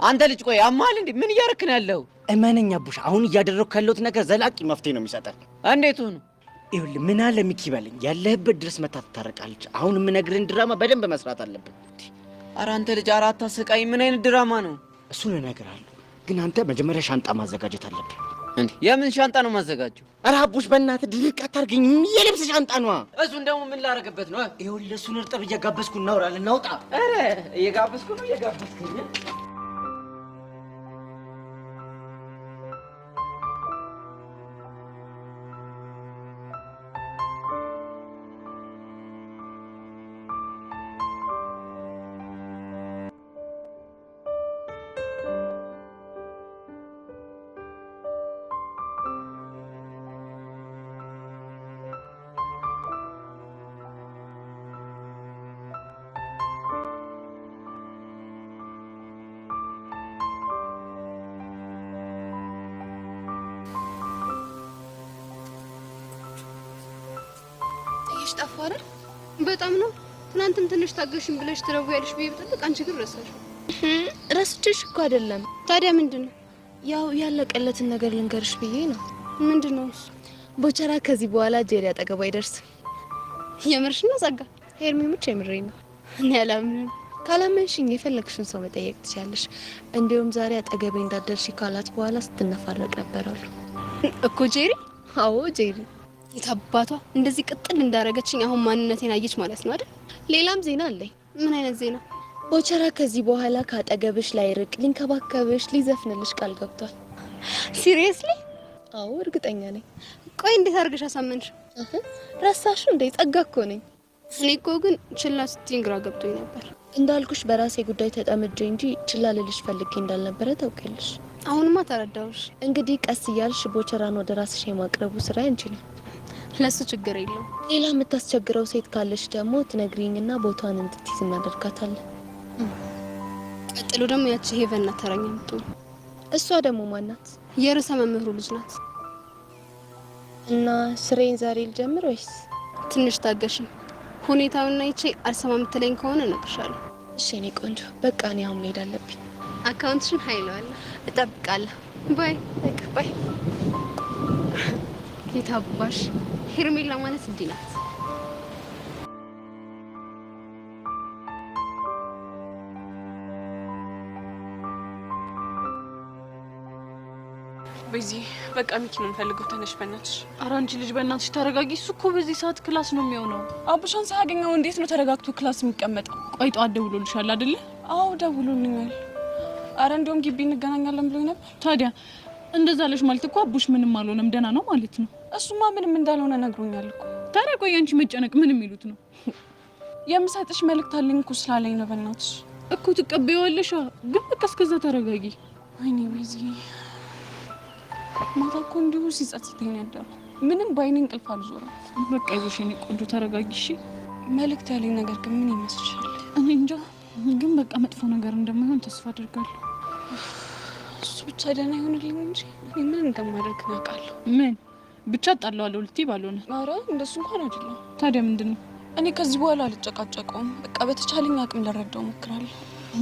አንተ ልጅ ቆይ አማል እንዴ? ምን እያደረክ ነው ያለው? እመነኝ አቡሽ፣ አሁን እያደረኩ ያለሁት ነገር ዘላቂ መፍትሄ ነው የሚሰጠን። እንዴት ሆኖ? ይኸውልህ ምን አለ ሚኪ በለኝ፣ ያለህበት ድረስ መታ ትታረቃለች። አሁን የምነግርህን ድራማ በደንብ መስራት አለብን። ኧረ አንተ ልጅ አራት አሰቃይ። ምን አይነት ድራማ ነው? እሱን እነግርሃለሁ፣ ግን አንተ መጀመሪያ ሻንጣ ማዘጋጀት አለብን። እንዴ የምን ሻንጣ ነው ማዘጋጀው? ኧረ አቡሽ በእናትህ ድርቅ አታርገኝ። የልብስ ሻንጣ ነው። እሱን ደግሞ ምን ላደርግበት ነው? ይኸውልህ እሱን እርጥብ እየጋበዝኩ እናውራለን። እናውጣ። ኧረ እየጋበዝኩ ነው እየጋበዝኩኝ። ጠፋ አይደል? በጣም ነው። ትናንትም ትንሽ ታገሽኝ ብለሽ ትረውያለሽ ብዬ ብጠብቅ አንቺ ግን ረሳሽ። ረስቼሽ እኮ አይደለም። ታዲያ ምንድነው? ያው ያለቀለትን ነገር ልንገርሽ ብዬ ነው። ምንድነው እሱ? ቦቸራ ከዚህ በኋላ ጄሪ አጠገቡ አይደርስም። የምርሽ ነው ጸጋ? ሄርሚ ሙች የምሬኝ ነው። እኔ አላምንም። ካላመንሽኝ የፈለግሽን ሰው መጠየቅ ትችያለሽ። እንዲሁም ዛሬ አጠገቤ እንዳደርሽ ካላት በኋላ ስትነፋረቅ ነበራሉ እኮ ጄሪ። አዎ ጄሪ የታባቷ እንደዚህ ቅጥል እንዳረገችኝ አሁን ማንነቴን አየች ማለት ነው አይደል? ሌላም ዜና አለኝ። ምን አይነት ዜና? ቦቸራ ከዚህ በኋላ ካጠገብሽ ላይርቅ ሊንከባከብሽ፣ ሊዘፍንልሽ ቃል ገብቷል። ሲሪየስሊ? አዎ እርግጠኛ ነኝ። ቆይ እንዴት አድርገሽ አሳመንሽ? ረሳሽ እንዴ? ጸጋ እኮ ነኝ። እኔ እኮ ግን ችላ ስትይኝ ግራ ገብቶኝ ነበር። እንዳልኩሽ በራሴ ጉዳይ ተጠምጄ እንጂ ችላ ልልሽ ፈልጌ እንዳልነበረ ታውቂያለሽ። አሁንማ ተረዳሁሽ። እንግዲህ ቀስ እያልሽ ቦቸራን ወደ ራስሽ የማቅረቡ ስራ አንቺ ነው። ለሱ ችግር የለው። ሌላ የምታስቸግረው ሴት ካለሽ ደግሞ ትነግሪኝና ቦታዋን እንድትይዝ እናደርጋታለን። ቀጥሎ ደግሞ ያቺ ሄቨን ናት ተረኛ የምትሆን። እሷ ደግሞ ማናት? የርዕሰ መምህሩ ልጅ ናት። እና ስሬን ዛሬ ልጀምር ወይስ? ትንሽ ታገሽኝ። ሁኔታውና ይቼ አልሰማ የምትለኝ ከሆነ እነግርሻለሁ። እሺ እኔ ቆንጆ፣ በቃ እኔ አሁን መሄድ አለብኝ። አካውንትሽን ሀይለዋለሁ። እጠብቃለሁ። ባይ ባይ። የታባሽ ሄርሜላ ማለት እንዲህ ናት። በዚህ በቃ ሚኪ ነው የምፈልገው። ተነሽ በእናትሽ። ኧረ አንቺ ልጅ በእናትሽ ተረጋጊ። እሱ እኮ በዚህ ሰዓት ክላስ ነው የሚሆነው። አቡሻን ሳያገኘው እንዴት ነው ተረጋግቶ ክላስ የሚቀመጠው? ቆይ ጠዋት ደውሎልሻል አይደለ? አዎ ደውሎልኛል። አረ እንደውም ግቢ እንገናኛለን ብሎኝ ነበር። ታዲያ እንደዛ ለሽ ማለት እኮ አቡሽ ምንም አልሆነም ደህና ነው ማለት ነው። እሱማ ምንም እንዳልሆነ ነግሮኛል እኮ። ታዲያ ቆይ አንቺ መጨነቅ ምን የሚሉት ነው? የምሰጥሽ መልእክት አለኝ እኮ ስላለኝ ነው። በእናትሽ እኮ ትቀበይዋለሽ፣ ግን በቃ እስከዛ ተረጋጊ። ወይኔ በዚህ ማታ እኮ እንዲሁ ሲጸጽተኝ ያደረው ምንም ባይኔ እንቅልፍ አልዞረም። በቃ ይዞሽ የኔ ቆንጆ ተረጋጊ እሺ። መልእክት ያለኝ ነገር ግን ምን ይመስልሻል? እኔ እንጃ፣ ግን በቃ መጥፎ ነገር እንደማይሆን ተስፋ አድርጋለሁ። እሱ ብቻ ደህና ይሆንልኝ እንጂ እኔ ምን እንደማደርግ አውቃለሁ። ምን ብቻ ጣለዋለሁ ልትይ ባልሆነ። ኧረ እንደሱ እንኳን አይደለም። ታዲያ ምንድን ነው? እኔ ከዚህ በኋላ አልጨቃጨቀውም። በቃ በተቻለኝ አቅም ልረዳው እሞክራለሁ።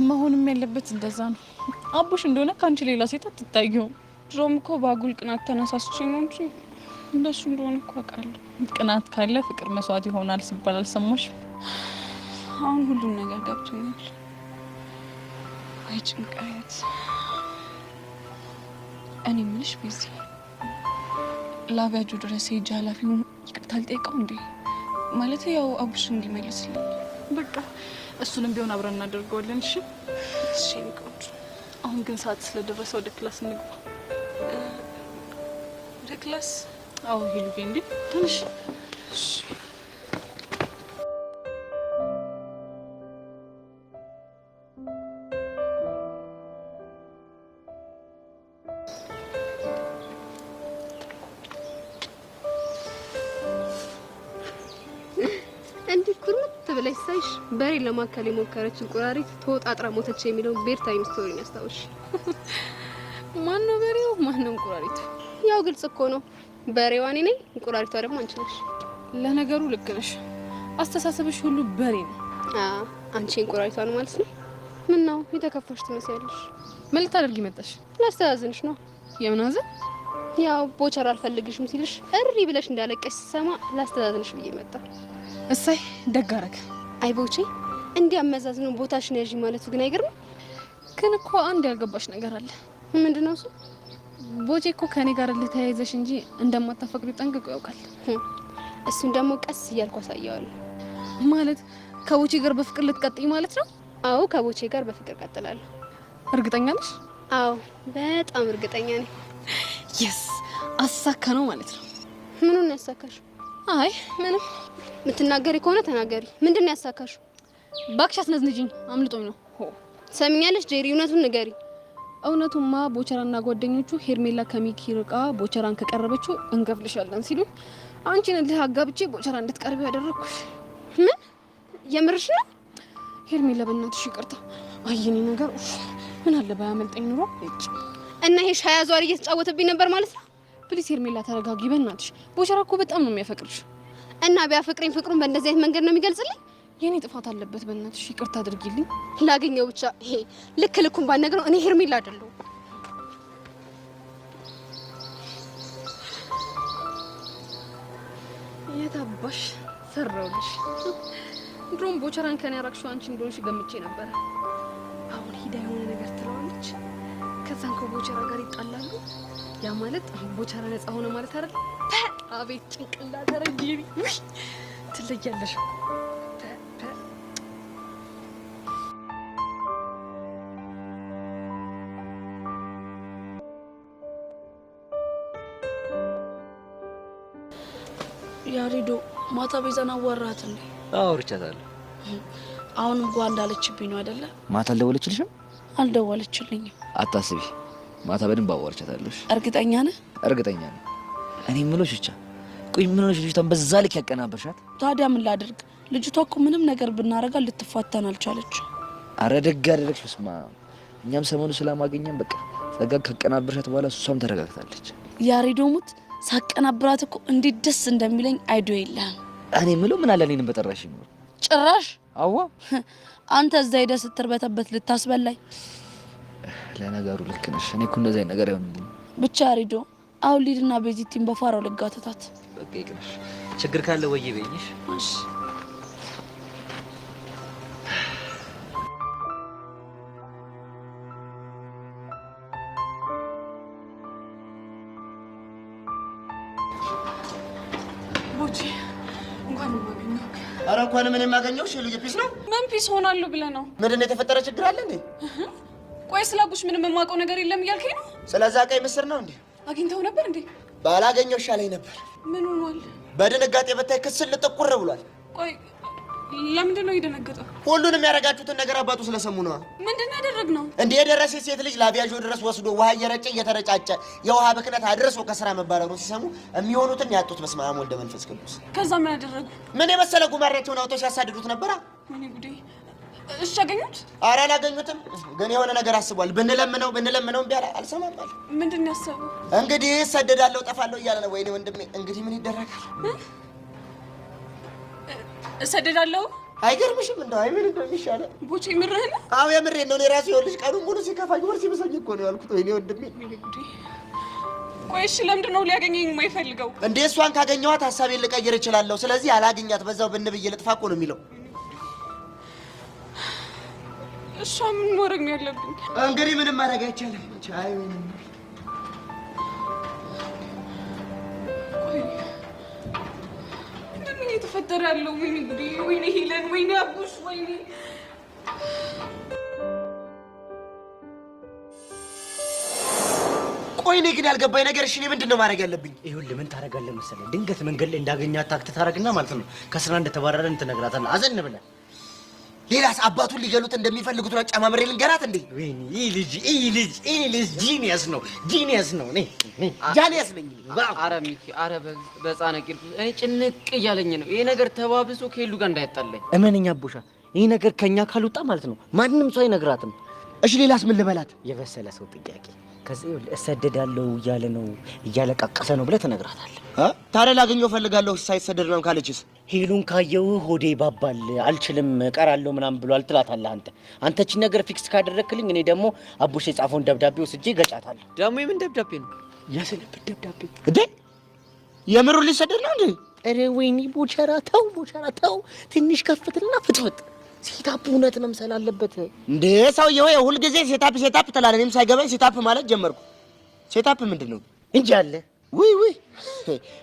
መሆንም ያለበት እንደዛ ነው። አቡሽ እንደሆነ ከአንቺ ሌላ ሴት አትታየውም። ድሮም እኮ በአጉል ቅናት ተነሳስቼ ነው እንጂ እንደሱ እንደሆነ እኮ አውቃለሁ። ቅናት ካለ ፍቅር መስዋዕት ይሆናል ሲባል አልሰማሽም? አሁን ሁሉም ነገር ገብቶኛል። ወይ ጭንቀት። እኔ የምልሽ በዚህ ላቢያጁ ድረስ ሄጄ ኃላፊውን ይቅርታ አልጠይቀው እንዴ? ማለት ያው አቡሽ እንዲመልስልኝ። በቃ እሱንም ቢሆን አብረን እናደርገዋለን። እሺ እሺ ቆንጆ። አሁን ግን ሰዓት ስለደረሰ ወደ ክላስ እንግባ። ወደ ክላስ? አዎ ሄሉ እንዴ ትንሽ እንዲህ ኩርምት ብለሽ ሳይሽ በሬ ለማከል የሞከረች እንቁራሪት ተወጣጥራ ሞተች የሚለውን ቤር ታይም ስቶሪን ያስታውሽ። ማን ነው በሬው? ማን ነው እንቁራሪቱ? ያው ግልጽ እኮ ነው። በሬዋ እኔ ነኝ፣ እንቁራሪቷ ደግሞ አንቺ ነሽ። ለነገሩ ልክ ነሽ። አስተሳሰብሽ ሁሉ በሬ ነው። አንቺ እንቁራሪቷ ነው ማለት ነው። ምን ነው የተከፋሽ ትመስያለሽ? ምን ልታደርጊ መጣሽ? ላስተዛዝንሽ ነው። የምን ሀዘን? ያው ቦቸራ አልፈልግሽም ሲልሽ እሪ ብለሽ እንዳለቀሽ ሲሰማ ላስተዛዝንሽ ብዬ መጣ። እሰይ ደግ አደረገ። አይ ቦቼ እንዲህ አመዛዝነው ቦታሽን ያዥ ማለቱ ግን አይገርም? ግን እኮ አንድ ያልገባሽ ነገር አለ። ምንድነው እሱ? ቦቼ እኮ ከኔ ጋር ልተያይዘሽ እንጂ እንደማታፈቅሪ ጠንቅቆ ያውቃል። እሱን ደግሞ ቀስ እያልኩ አሳየዋለሁ። ማለት ከቦቼ ጋር በፍቅር ልትቀጥይ ማለት ነው? አዎ ከቦቼ ጋር በፍቅር ቀጥላለሁ። እርግጠኛ ነሽ? አዎ በጣም እርግጠኛ ነኝ። የስ አሳካ ነው ማለት ነው። ምኑን ያሳካሽ? አይ ምንም። የምትናገሪ ከሆነ ተናገሪ። ምንድን ነው ያሳካሽ? ባክሽ አስነዝንጂኝ፣ አምልጦኝ ነው። ሰምኛለሽ ጄሪ፣ እውነቱን ንገሪ። እውነቱማ ቦቸራና ጓደኞቹ ሄርሜላ ከሚኪ ርቃ ቦቸራን ከቀረበችው እንከፍልሻለን ሲሉ አንቺን ልህ አጋብቼ ቦቸራ እንድትቀርቢ ያደረኩሽ። ምን የምርሽ ነው? ሄርሜላ በእናትሽ ይቅርታ። አየኔ ነገር ምን አለ ባያመልጠኝ ኑሮ። እና ይሄ ሻያ ዟሪ እየተጫወተብኝ ነበር ማለት ነው። ፕሊስ ሄርሜላ ተረጋጊ በእናትሽ። ቦቸራ እኮ በጣም ነው የሚያፈቅርሽ። እና ቢያፈቅረኝ ፍቅሩን በእንደዚህ አይነት መንገድ ነው የሚገልጽልኝ? የኔ ጥፋት አለበት። በእናትሽ ይቅርታ አድርጊልኝ። ላገኘው ብቻ ይሄ ልክ ልኩን ባነግረው እኔ ሄርሜላ አይደለሁ። የታባሽ ሰራውልሽ። ድሮም ቦቸራን ከኔ ያራቅሽው አንቺ እንደሆንሽ ገምቼ ነበር። አሁን ሂዳ የሆነ ነገር ትለዋለች፣ ከዛን ከቦቸራ ጋር ይጣላሉ። ያ ማለት ቦቸራ ነፃ ሆነ ማለት አይደል? አቤት ጭንቅላት ረጅም ትለያለሽ። ያሪዶ ማታ ቤዛን አዋራት እንዴ? አውርቻታለሁ። አሁን እንኳን እንዳለችብኝ ነው አይደለ? ማታ አልደወለችልሽም? አልደወለችልኝም። አታስቢ፣ ማታ በደንብ አዋርቻታለሁ። እርግጠኛ ነህ? እርግጠኛ ነኝ። እኔ የምልሽ ብቻ ቆይ ምን ሆነሽ ልጅቷን በዛ ልክ ያቀናበርሻት? ታዲያ ምን ላድርግ? ልጅቷ እኮ ምንም ነገር ብናረጋ ልትፋታን አልቻለች። አረ ደግ አደረግሽ። በስማ እኛም ሰሞኑ ስለማገኘን በቃ ጸጋ ካቀናበርሻት በኋላ እሷም ተረጋግታለች። ያሪዶ ሙት ሳቀናብራት እኮ እንዴት ደስ እንደሚለኝ አይዶ የለም። እኔ የምለው ምን አለ እኔንም በጠራሽ ነው። ጭራሽ አዋ አንተ እዛ ሄደህ ስትርበተበት ልታስበላኝ። ለነገሩ ልክ ነሽ። እኔ እኮ እንደዚህ አይነት ነገር አይሆንልኝም። ብቻ ያሪዶ አሁን ሊድና ቤዚቲን በፋራው ልጋተታት። በቃ ይቅርሽ። ችግር ካለ ወይ በይኝሽ። እሺ ቦቼ እንኳን ማገኘው። ኧረ እንኳን ምን የማገኘው እሺ፣ ልጅ ፒስ ነው። ምን ፒስ ሆናለሁ ብለህ ነው? ምንድን ነው የተፈጠረ ችግር አለ እንዴ? ቆይ ስለ አቡሽ ምንም የማውቀው ነገር የለም እያልከኝ ነው? ስለዛ ቀይ ምስር ነው እንዴ? አግኝተው ነበር እንዴ? ባላገኘው ይሻለኝ ነበር። ምን ሆኗል? በድንጋጤ በታይ ክስል ጥቁር ብሏል። ቆይ ለምንድን ነው የደነገጠው? ሁሉንም ያደረጋችሁትን ነገር አባቱ ስለሰሙ ነው። ምንድን ነው ያደረግነው? እንዴ የደረሰ ሴት ልጅ ላቪያጆ ድረስ ወስዶ ውሃ እየረጨ እየተረጫጨ የውሃ ብክነት አድርሶ ከስራ መባረሩ ሲሰሙ የሚሆኑትን ያጡት። በስመ አብ ወልደ መንፈስ ቅዱስ። ከዛ ምን አደረጉ? ምን የመሰለ ጉማሬያቸውን አውጥተው ሲያሳድዱት ነበራ። ወይኔ ጉዴ! እሺ አገኙት? ኧረ አላገኙትም፣ ግን የሆነ ነገር አስቧል። ብንለምነው እምቢ አለ፣ አልሰማም አለ። ምንድን ነው ያሰበው? እንግዲህ እሰደዳለሁ ጠፋለሁ እያለ ነው። ወይኔ ወንድሜ፣ እንግዲህ ምን ይደረጋል? እሰደዳለሁ። አይገርምሽም? እንደው አይ ምን እንደሚሻለው ቦቼ ምርህን? አዎ የምሬን ነው። እኔ ራሴ ይኸውልሽ ቀኑን ሙሉ ሲከፋኝ ወር ሲብሰኝ እኮ ነው ያልኩት። ወይኔ ወንድሜ። ቆይ እሺ ለምንድን ነው ሊያገኘኝ የማይፈልገው? እንዴ እሷን ካገኘኋት ሀሳቤን ልቀይር እችላለሁ። ስለዚህ አላገኛት፣ በዛው ብንብዬ ልጥፋ እኮ ነው የሚለው። እሷ ምን ማድረግ ነው ያለብኝ? እንግዲህ ምንም ማድረግ አይቻልም። አይ ምንድን ነው እየተፈጠረ ያለው? ወይኔ ጉዴ! ወይኔ ሄለን! ወይኔ አቡሽ! ወይኔ ቆይ እኔ ግን ያልገባኝ ነገር እሺ፣ እኔ ምንድን ነው ማድረግ ያለብኝ? ይኸውልህ ምን ታደርጋለህ መሰለህ? ድንገት መንገድ ላይ እንዳገኛት ታክት ታደርግና ማለት ነው ከስራ እንደተባረረን ትነግራታለህ። አዘን ብለህ ሌላስ አባቱን ሊገሉት እንደሚፈልጉት ነው ጨማምሬ ልንገራት እንዴ? ወይኔ ይህ ልጅ ጂኒየስ ነው እኔ ጃኒየስ ነኝ። አረ ሚኪ፣ አረ በጻነ ቂርቁ እኔ ጭንቅ እያለኝ ነው። ይሄ ነገር ተባብሶ ከሄሉ ጋር እንዳይጣለኝ እመነኛ አቦሻ። ይህ ነገር ከኛ ካልወጣ ማለት ነው ማንንም ሰው አይነግራትም። እሺ ሌላስ ምን ልበላት? የበሰለ ሰው ጥያቄ። ከዚህ እሰደዳለሁ እያለ ነው እያለቃቀሰ ነው ብለህ ትነግራታለህ። ታዲያ ላገኘው ፈልጋለሁ ሳይሰደድ ነው ካለችስ? ሄሉን ካየው ሆዴ ባባል አልችልም እቀራለሁ ምናምን ብሏል ትላታለህ። አንተ እቺ ነገር ፊክስ ካደረክልኝ እኔ ደግሞ አቡሽ የጻፈውን ደብዳቤ ወስጄ ገጫታለሁ። ደግሞ የምን ደብዳቤ ነው? ያሰለበት ደብዳቤ እንዴ? የምሩን ሊሰደድ ነው እንዴ? ኧረ ወይኔ ቦቸራ ተው፣ ትንሽ ከፍትና ፍጥፍጥ። ሴታፕ እውነት መምሰል አለበት እንዴ? ሰውዬው ሁልጊዜ ሴታፕ ትላለህ። እኔም ሳይገባኝ ሴታፕ ማለት ጀመርኩ። ሴታፕ ምንድን ነው እንጂ አለ። ውይ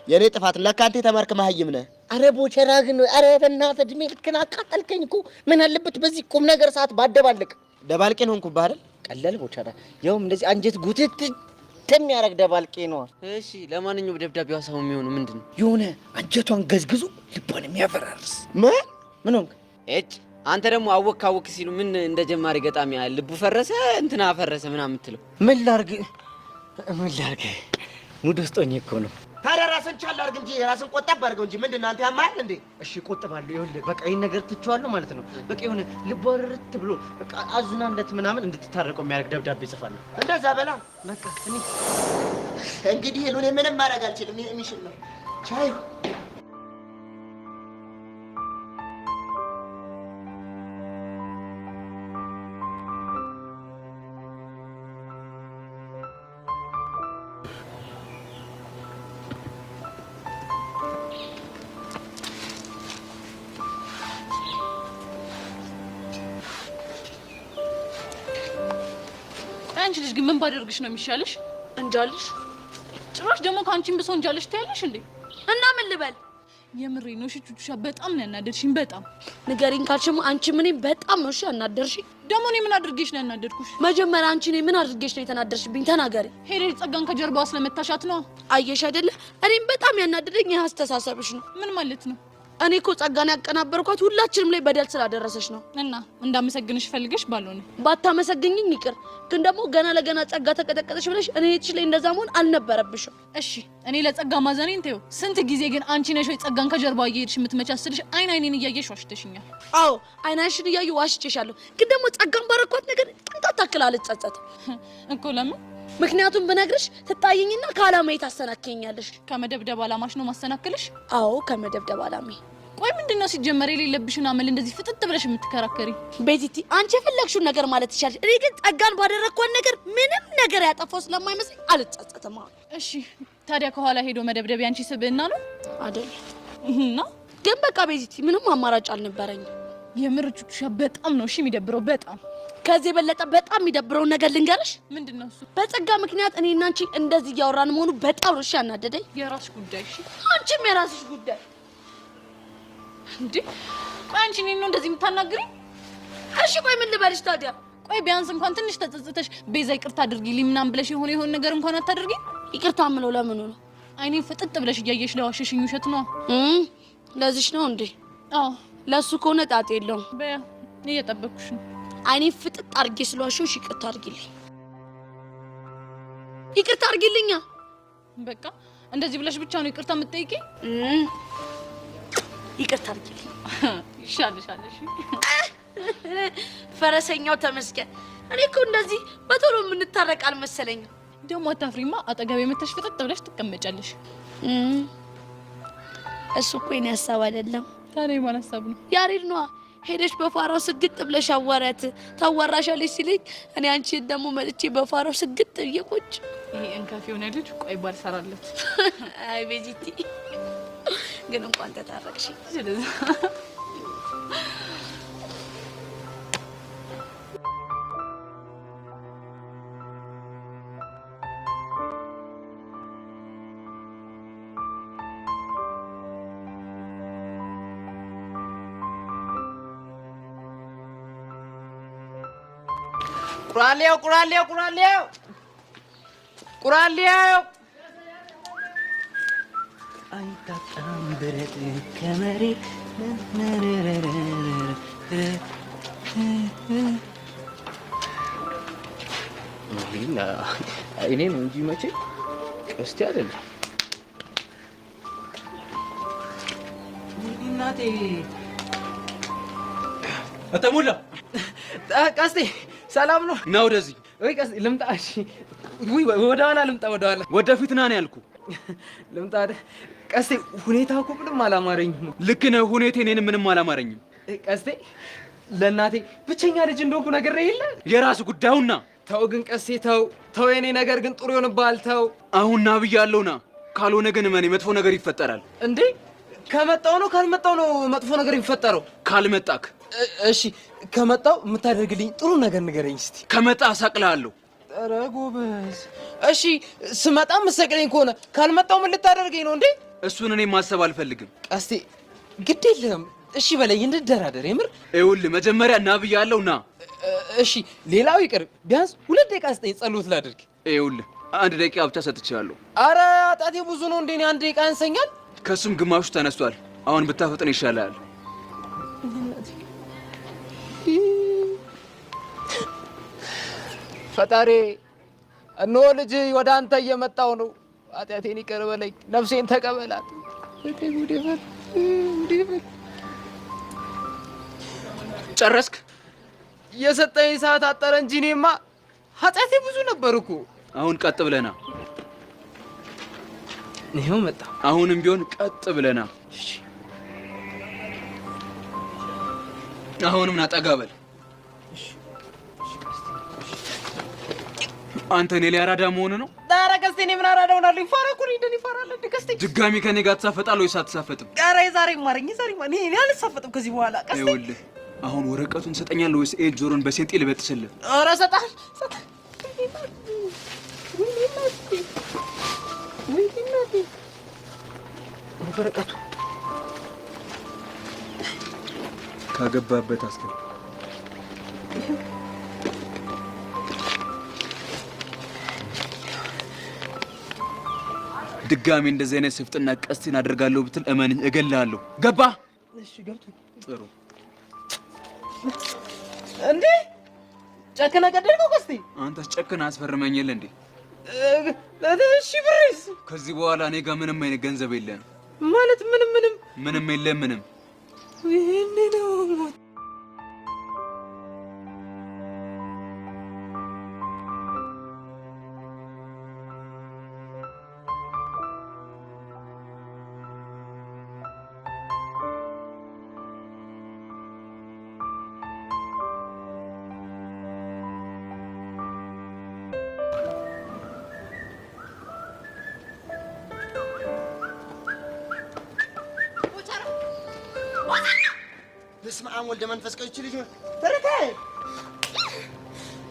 የኔ ጥፋት ለካ አንተ የተማርክ መሀይም ነህ። አረ ቦቸራ ግን አረ በእናትህ እድሜ ልክን አቃጠልከኝ እኮ። ምን አለበት በዚህ ቁም ነገር ሰዓት ባደባልቅ። ደባልቄን ሆንኩብህ አይደል? ቀለል ቦቸራ፣ ያውም እንደዚህ አንጀት ጉትት የሚያደርግ ደባልቄ ነው። እሺ ለማንኛውም ደብዳቤው ሀሳቡ የሚሆነው ምንድን ነው? የሆነ አንጀቷን ገዝግዞ ልቧን የሚያፈራርስ ምን ሆንክ? እጭ አንተ ደግሞ አወክ ሲሉ ምን እንደ ጀማሪ ገጣሚ ልቡ ፈረሰ እንትና ፈረሰ ምናምን የምትለው ምን ላርግ ሙድ ውስጥ ሆኜ እኮ ነው። ታዲያ ራስን ቻል አድርግ እንጂ ራስን ቆጠብ አድርገው እንጂ ምንድን ነው አንተ ያማል እንዴ? እሺ ቆጥባለሁ። ይኸውልህ በቃ ይሄን ነገር ትቼዋለሁ ማለት ነው። በቃ የሆነ ልቧ ርርት ብሎ በቃ አዝናለት ምናምን እንድትታረቀው የሚያደርግ ደብዳቤ እጽፋለሁ። እንደዛ በላ በቃ እኔ እንግዲህ ሄሉን ምንም ማድረግ አልችልም። ይሄ የሚሽል ነው ቻይ አንቺ ልጅ ግን ምን ባደርግሽ ነው የሚሻልሽ? እንጃልሽ። ጭራሽ ደግሞ ከአንቺም ብሶ እንጃልሽ ትያለሽ እንዴ? እና ምን ልበል? የምሬ ነው። እሺ ቹቹሻ በጣም ነው ያናደድሽኝ። በጣም ንገሪኝ ካልሽም አንቺ ምን በጣም ነው እሺ ያናደርሽኝ። ደግሞ እኔ ምን አድርጌሽ ነው ያናደድኩሽ? መጀመሪያ አንቺ እኔ ምን አድርጌሽ ነው የተናደርሽብኝ? ተናገሪ። ሄደሽ ጸጋን ከጀርባዋ ስለመታሻት ነው። አየሽ አይደለ? እኔም በጣም ያናደደኝ ይሄ አስተሳሰብሽ ነው። ምን ማለት ነው? እኔ እኮ ጸጋን ያቀናበርኳት ሁላችንም ላይ በደል ስላደረሰች ነው። እና እንዳመሰግንሽ ፈልገሽ ባልሆነ ባታመሰግኝኝ ይቅር። ግን ደግሞ ገና ለገና ጸጋ ተቀጠቀጠች ብለሽ እኔ እቺ ላይ እንደዛ መሆን አልነበረብሽም። እሺ እኔ ለጸጋ ማዘኔን ተይው። ስንት ጊዜ ግን አንቺ ነሽ ወይ ጸጋን ከጀርባዋ እየሄድሽ የምትመቻስልሽ? አይኔን እያየሽ ዋሽተሽኛል። አዎ አይናሽን እያየሁ ዋሽቼሻለሁ። ግን ደግሞ ጸጋን ባረኳት ነገር ቅንጣት ታክል አልጸጸትም እኮ። ለምን? ምክንያቱም ብነግርሽ ትጣይኝና ከዓላማዬ ታሰናከኛለሽ። ከመደብደብ ዓላማሽ ነው ማሰናከልሽ? አዎ ከመደብደብ ዓላማዬ። ቆይ ምንድነው ሲጀመር የሌለብሽን አመል እንደዚህ ፍጥጥ ብለሽ የምትከራከሪ? ቤቲቲ አንቺ የፈለግሽውን ነገር ማለት ይቻላል። እኔ ግን ጸጋን ባደረኳት ነገር ምንም ነገር ያጠፋው ስለማይመስል አልጸጸትም። እሺ ታዲያ ከኋላ ሄዶ መደብደብ ያንቺ ስብዕና ነው አይደል? እና ግን በቃ ቤቲቲ ምንም አማራጭ አልነበረኝም። የምር ቹቹሻ በጣም ነው እሺ የሚደብረው። በጣም ከዚህ የበለጠ በጣም የሚደብረውን ነገር ልንገርሽ። ምንድነው እሱ? በጸጋ ምክንያት እኔና አንቺ እንደዚህ እያወራን መሆኑ በጣም ነው እሺ ያናደደኝ። የራስሽ ጉዳይ። እሺ አንቺም የራስሽ ጉዳይ። እንዴ ቆይ አንቺ እኔን ነው እንደዚህ የምታናግሪኝ? እሺ ቆይ ምን ልበልሽ ታዲያ? ቆይ ቢያንስ እንኳን ትንሽ ተጸጽተሽ ቤዛ ይቅርታ አድርጊልኝ ምናምን ብለሽ የሆነ ነገር እንኳን አታድርጊ? ይቅርታ ምለው ለምኑ ነው? አይኔን ፍጥጥ ብለሽ እያየሽ ለዋሸሽኝ ውሸት ነው። ለዚሽ ነው እንዴ? አዎ ለሱ ከሆነ ጣጣ የለውም። በያ እየጠበቅኩሽ ነው። አይኔ ፍጥጥ አድርጌ ስለዋሸሁሽ ይቅርታ አድርጊልኝ። ይቅርታ አድርጊልኛ። በቃ እንደዚህ ብለሽ ብቻ ነው ይቅርታ የምትጠይቂ? ይቅርታ አድርጊልኝ። ይሻልሻል። እሺ ፈረሰኛው ተመስገን። እኔ እኮ እንደዚህ በቶሎ የምንታረቅ አልመሰለኝም። ደግሞ አታፍሪማ? አጠገቤ መተሽ ፍጥጥ ብለሽ ትቀመጫለሽ። እሱ እኮ የኔ ሀሳብ አይደለም። ታዲያ የማን ሀሳብ ነው? ያሬድ ነዋ። ሄደሽ በፋራው ስግጥ ብለሽ አዋራት ታዋራሻለሽ ሲለኝ እኔ አንቺን ደግሞ መጥቼ በፋራው ስግጥ ብዬ ቁጭ። ይሄ እንከፍ የሆነ ልጅ ቆይ ባልሰራለት። አይ ቤዚቲ ግን እንኳን ተታረቅሽ። ቁራሌው አይታጣም ብረት ከመሬት እኔ ነው እንጂ መቼ ቀስቴ አይደለም። እናቴ አተሙላ ቀስቴ ሰላም ነው? ና ወደዚህ። ወይ ቀስቴ ልምጣ? እሺ ወይ ወደ ኋላ ልምጣ? ወደ ኋላ ወደፊት ና ነው ያልኩ። ልምጣ ቀስቴ? ሁኔታው እኮ ምንም አላማረኝም። ልክ ነህ። ሁኔቴ እኔን ምንም አላማረኝም። ቀስቴ ለእናቴ ብቸኛ ልጅ እንደሆንኩ ነገር የለ የራስ ጉዳዩና። ተው ግን ቀስቴ ተው የኔ ነገር ግን ጥሩ ይሆንብሃል። ተው አሁን ና ብያለሁ ና። ካልሆነ ግን እመኔ መጥፎ ነገር ይፈጠራል። እንዴ ከመጣው ነው ካልመጣው ነው መጥፎ ነገር የሚፈጠረው? ካልመጣክ እሺ ከመጣው የምታደርግልኝ ጥሩ ነገር ንገረኝ እስቲ። ከመጣ አሳቅልሃለሁ። ኧረ ጎበዝ። እሺ ስመጣ መሰቀለኝ ከሆነ ካልመጣው ምን ልታደርገኝ ነው እንዴ? እሱን እኔ ማሰብ አልፈልግም። ቀስቴ ግድ የለህም። እሺ በለኝ እንደራደር። የምር ይኸውልህ መጀመሪያ ና ብያለሁ ና። እሺ ሌላው ይቅር፣ ቢያንስ 2 ደቂቃ ስጠኝ ጸሎት ላድርግ። ይኸውልህ 1 ደቂቃ ብቻ ሰጥቻለሁ። አረ አጣቴ ብዙ ነው እንዴ? 1 ደቂቃ ያንሰኛል። ከሱም ግማሹ ተነስቷል። አሁን ብታፈጥን ይሻላል። ፈጣሪ እነሆ ልጅ ወደ አንተ እየመጣው ነው። ኃጢአቴን ይቅር በለኝ፣ ነፍሴን ተቀበላት። ጨረስክ? የሰጠኝ ሰዓት አጠረ እንጂ እኔማ ኃጢአቴ ብዙ ነበር እኮ። አሁን ቀጥ ብለና። ይኸው መጣ። አሁንም ቢሆን ቀጥ ብለና። አሁንም ና ጠጋ በል። አንተ እኔ ላይ አራዳ መሆን ነው? ዳራ ቀስቴ እኔ ምን አራዳ ሆናለሁ? ይፋራኩ እንደን ይፋራል እንደ ቀስቴ። ድጋሚ ከኔ ጋር ተሳፈጣለህ ወይስ አትሳፈጥም? ዳራ ዛሬ ማረኝ እኔ አልሳፈጥም ከዚህ በኋላ ቀስቴ። ይኸውልህ አሁን ወረቀቱን ሰጠኛለህ ወይስ ኤጅ ጆሮን በሴንጤ ልበጥስልህ? ኧረ ሰጣል። ወረቀቱ ካገባበት አስገባ። ድጋሚ እንደዚህ አይነት ስፍጥና ቀስቴን አደርጋለሁ ብትል እመንኝ እገልሃለሁ። ገባ? እሺ ገብቶኝ። ጥሩ እንዴ ጨክነህ ገደልከው ቀስቴ? አንተስ ጨክነህ አስፈርመኝል እንዴ? እሺ ብሬስ? ከዚህ በኋላ እኔ ጋር ምንም አይነት ገንዘብ የለም ማለት ምንም የለም ምንም። ይሄኔ ነው በስመ አብ ወልደ መንፈስ ቅዱስ ልጅ ተረታይ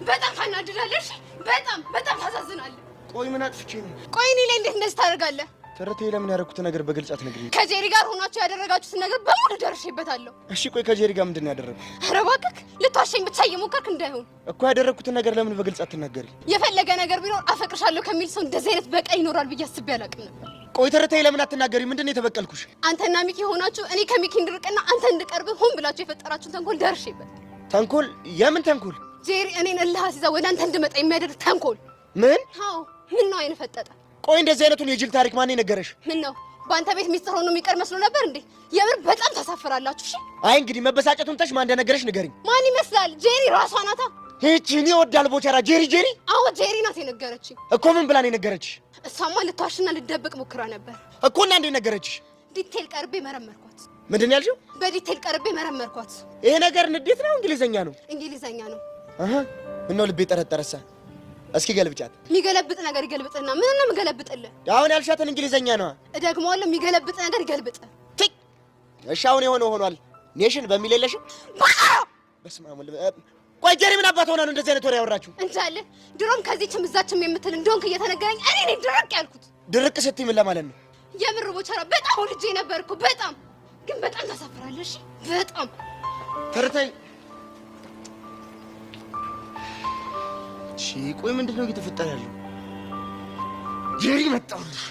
በጣም ታናድዳለሽ። በጣም ታሳዝናለህ። ቆይ ምን አጥፍቼ ነው? ቆይ እኔ ላይ እንዴት እንደዚህ ታደርጋለህ? ተረታይ ለምን ያደረኩትን ነገር በግልጽ አትነግሪኝ? ከጄሪ ጋር ሆናችሁ ያደረጋችሁትን ነገር በሙሉ ደርሼበታለሁ። እሺ ቆይ ከጄሪ ጋር ምንድን ነው ያደረኩት? ኧረ እባክህ ልትዋሸኝ ብቻ እየሞከርክ እንዳይሆን እኮ ያደረኩትን ነገር ለምን በግልጽ አትናገሪ? የፈለገ ነገር ቢኖር አፈቅርሻለሁ ከሚል ሰው እንደዚህ አይነት በቀል ይኖራል ብዬ አስቤ አላውቅም ነበር። ቆይ ተረታይ ለምን አትናገሪ? ምንድን ነው የተበቀልኩሽ? አንተና ሚኪ ሆናችሁ እኔ ከሚኪ እንድርቅና አንተ እንድቀርብ ሆን ብላችሁ የፈጠራችሁን ተንኮል ደርሼበት። ተንኮል? የምን ተንኮል? ጄሪ እኔን እልህ አስይዛ ወደ አንተ እንድመጣ የሚያደርግ ተንኮል። ምን? አዎ ምን ነው አይነ ፈጠጠ? ቆይ እንደዚህ አይነቱን የጅል ታሪክ ማን ነገረሽ? ምን ነው በአንተ ቤት ሚስጥር ሆኖ የሚቀር መስሎ ነበር እንዴ? የምር በጣም ታሳፍራላችሁ። እሺ አይ እንግዲህ መበሳጨቱን ተሽ ማን እንደነገረሽ ንገሪኝ። ማን ይመስላል? ጄሪ ራሷ ናታ። እቺ እኔ ወዳል ቦቸራ ጄሪ? አዎ ጄሪ ናት የነገረችኝ። እኮ ምን ብላ ነው የነገረችሽ? እሷማ ልትዋሽና ልትደብቅ ሞክራ ነበር እኮ። እና እንዴት ነገረችሽ? ዲቴል ቀርቤ መረመርኳት። ምንድን ነው ያልሽው? በዲቴል ቀርቤ መረመርኳት። ይሄ ነገር ንዴት ነው እንግሊዘኛ ነው? እንግሊዘኛ ነው። አሃ ምነው ልቤ ጠረጠረሳ? እስኪ ገልብጫት። የሚገለብጥ ነገር ይገልብጥና ምን ነው የምገለብጥልህ? አሁን ያልሻትን እንግሊዘኛ ነው። እደግመዋለሁ፣ የሚገለብጥ ነገር ይገልብጥ። እሺ አሁን የሆነ ሆኗል። ኔሽን በሚል የለሽም? በስመ አብ ወልድ። ቆይ ጄሪ ምን አባት ሆና ነው እንደዚህ አይነት ወሬ ያወራችሁ? እንጃለ ድሮም ከዚህችም እዛችም የምትል እንደሆንክ እየተነገረኝ እኔ ነኝ ድርቅ ያልኩት። ድርቅ ስትይ ምን ለማለት ነው? የምር ቦቸራ በጣም ልጄ ነበርኩ። በጣም ግን በጣም ታሳፍራለሽ። በጣም ተረታይ። እሺ ቆይ ምንድን ነው እየተፈጠረ ያለው? ጄሪ መጣሁልሽ።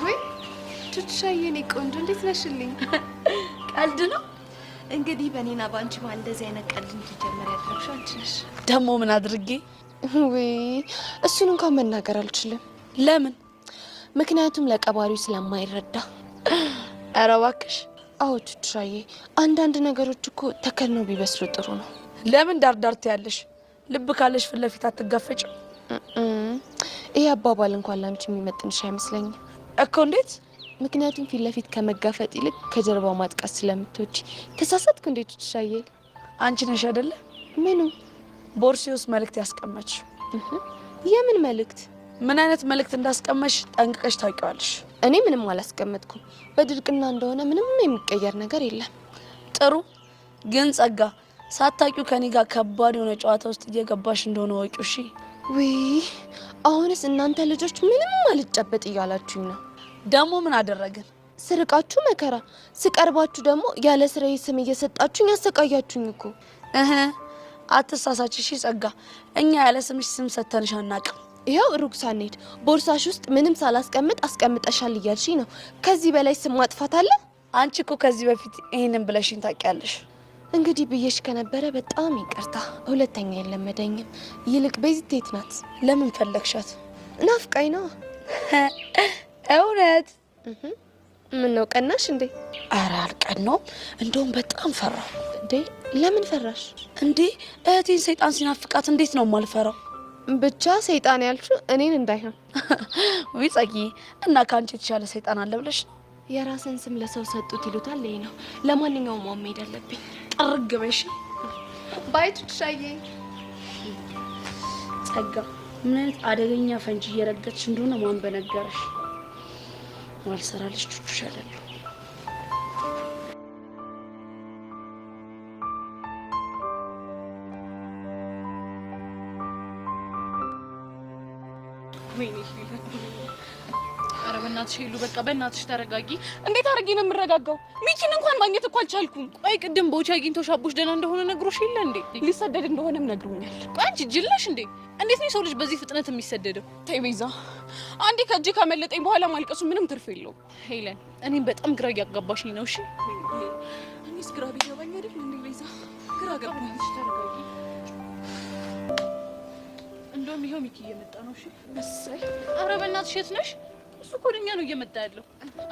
ወይ ቱትሻዬ፣ የኔ ቆንጆ እንዴት ነሽልኝ? ቀልድ ነው እንግዲህ በእኔና በአንቺ መሀል እንደዚህ አይነት ቀልድ እንዲጀመር ያደረግሽው አንቺ ነሽ። ደግሞ ምን አድርጌ? ወይ እሱን እንኳን መናገር አልችልም። ለምን? ምክንያቱም ለቀባሪው ስለማይረዳ። ኧረ እባክሽ። አዎ ቱትሻዬ፣ አንዳንድ ነገሮች እኮ ተከልነው ቢበስሉ ጥሩ ነው። ለምን ዳርዳር ትያለሽ? ልብ ካለሽ ፊት ለፊት አትጋፈጭም? ይሄ አባባል እንኳን ላንቺ የሚመጥንሽ አይመስለኝም እኮ። እንዴት? ምክንያቱም ፊት ለፊት ከመጋፈጥ ይልቅ ከጀርባው ማጥቃት ስለምትወጂ። ተሳሳትኩ እንዴ ቱትሻዬ? አንቺ ነሽ አይደለ? ምኑ? ቦርሴ ውስጥ መልእክት ያስቀመጥሽ። የምን መልእክት? ምን አይነት መልእክት እንዳስቀመሽ ጠንቅቀሽ ታውቂዋለሽ። እኔ ምንም አላስቀመጥኩም። በድርቅና እንደሆነ ምንም የሚቀየር ነገር የለም። ጥሩ ግን ጸጋ፣ ሳታውቂው ከኔ ጋር ከባድ የሆነ ጨዋታ ውስጥ እየገባሽ እንደሆነ ወቂው። እሺ ውይ አሁንስ እናንተ ልጆች ምንም አልጨበጥ እያላችሁኝ ነው። ደግሞ ምን አደረግን? ስርቃችሁ መከራ፣ ስቀርባችሁ ደግሞ ያለ ስራዬ ስም እየሰጣችሁኝ ያሰቃያችሁኝ እኮ። አትሳሳች እሺ ጸጋ፣ እኛ ያለ ስምሽ ስም ሰተንሽ አናውቅም። ይኸው ሩቅ ሳንሄድ ቦርሳሽ ውስጥ ምንም ሳላስቀምጥ አስቀምጠሻል እያልሽኝ ነው። ከዚህ በላይ ስም ማጥፋት አለ? አንቺ እኮ ከዚህ በፊት ይሄንን ብለሽኝ ታውቂያለሽ። እንግዲህ ብዬሽ ከነበረ በጣም ይቅርታ፣ ሁለተኛ የለመደኝም። ይልቅ ቤዚት የት ናት? ለምን ፈለግሻት? ናፍቃኝ ነው። እውነት? ምን ነው ቀናሽ እንዴ? ኧረ አልቀናውም፣ እንደውም በጣም ፈራሁ። እንዴ ለምን ፈራሽ? እንዴ እህቴን ሰይጣን ሲናፍቃት እንዴት ነው የማልፈራው? ብቻ ሰይጣን ያልሽው እኔን እንዳይሆን። ወይ ጸጊ፣ እና ከአንቺ የተሻለ ሰይጣን አለ ብለሽ ነው? የራስን ስም ለሰው ሰጡት ይሉታል። ይሄ ነው። ለማንኛውም ማም መሄድ አለብኝ። ጥርግ በሽ ባይቱ ትሻዬ። ጸጋ፣ ምን አይነት አደገኛ ፈንጂ እየረገጥሽ እንደሆነ ማን በነገረሽ? ማልሰራልሽ ቹቹሻለሁ። ወይኔ ኧረ በእናትሽ ሄሉ፣ በቃ በእናትሽ ተረጋጊ። እንዴት አድርጌ ነው የምረጋጋው? ሚኪን እንኳን ማግኘት እኮ አልቻልኩም። ቆይ ቅድም ቦቻ አግኝቶሽ አቡሽ ደህና እንደሆነ ነግሮሽ የለ እንዴ? ሊሰደድ እንደሆነም ነግሮኛል። ቆይ አንቺ ጅል ነሽ እንዴ? እንዴት ነው ሰው ልጅ በዚህ ፍጥነት የሚሰደደው? ተይ ቤዛ፣ አንዴ ከእጅ ካመለጠኝ በኋላ ማልቀሱ ምንም ትርፍ የለውም። ሄለን፣ እኔም በጣም ግራ እያጋባሽኝ ነው። እሺ እኔስ ግራ ቢገባኝ አይደል እንዴ ቤዛ? ግራ ገባኝ። ተረጋጊ። እንደውም ይኸው ሚኪ እየመጣ ነው። እሺ እሰይ። ኧረ በእናትሽ የት ነሽ? እሱ እኮ ወደኛ ነው እየመጣ ያለው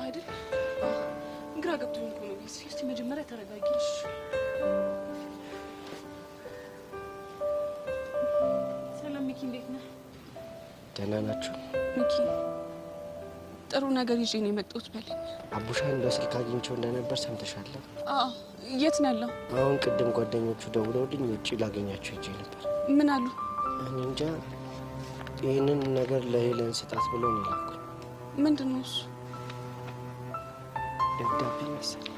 አይደል? ግራ ገብቶኝ እኮ ነው። እስቲ መጀመሪያ ተረጋጊ። ሰላም ሚኪ፣ እንዴት ነህ? ደህና ናችሁ? ሚኪ፣ ጥሩ ነገር ይዤ ነው የመጣሁት በለኝ። አቡሻን በስልክ አግኝቼው እንደነበር ሰምተሻል? አዎ። የት ነው ያለው? አሁን ቅድም ጓደኞቹ ደውለውልኝ ውጪ ላገኛቸው ሄጄ ነበር። ምን አሉ? እኔ እንጃ። ይህንን ነገር ለሄለን ስጣት ብለው ነው የላኩኝ። ምንድን ነው እሱ? ደብዳቤ መሰለኝ።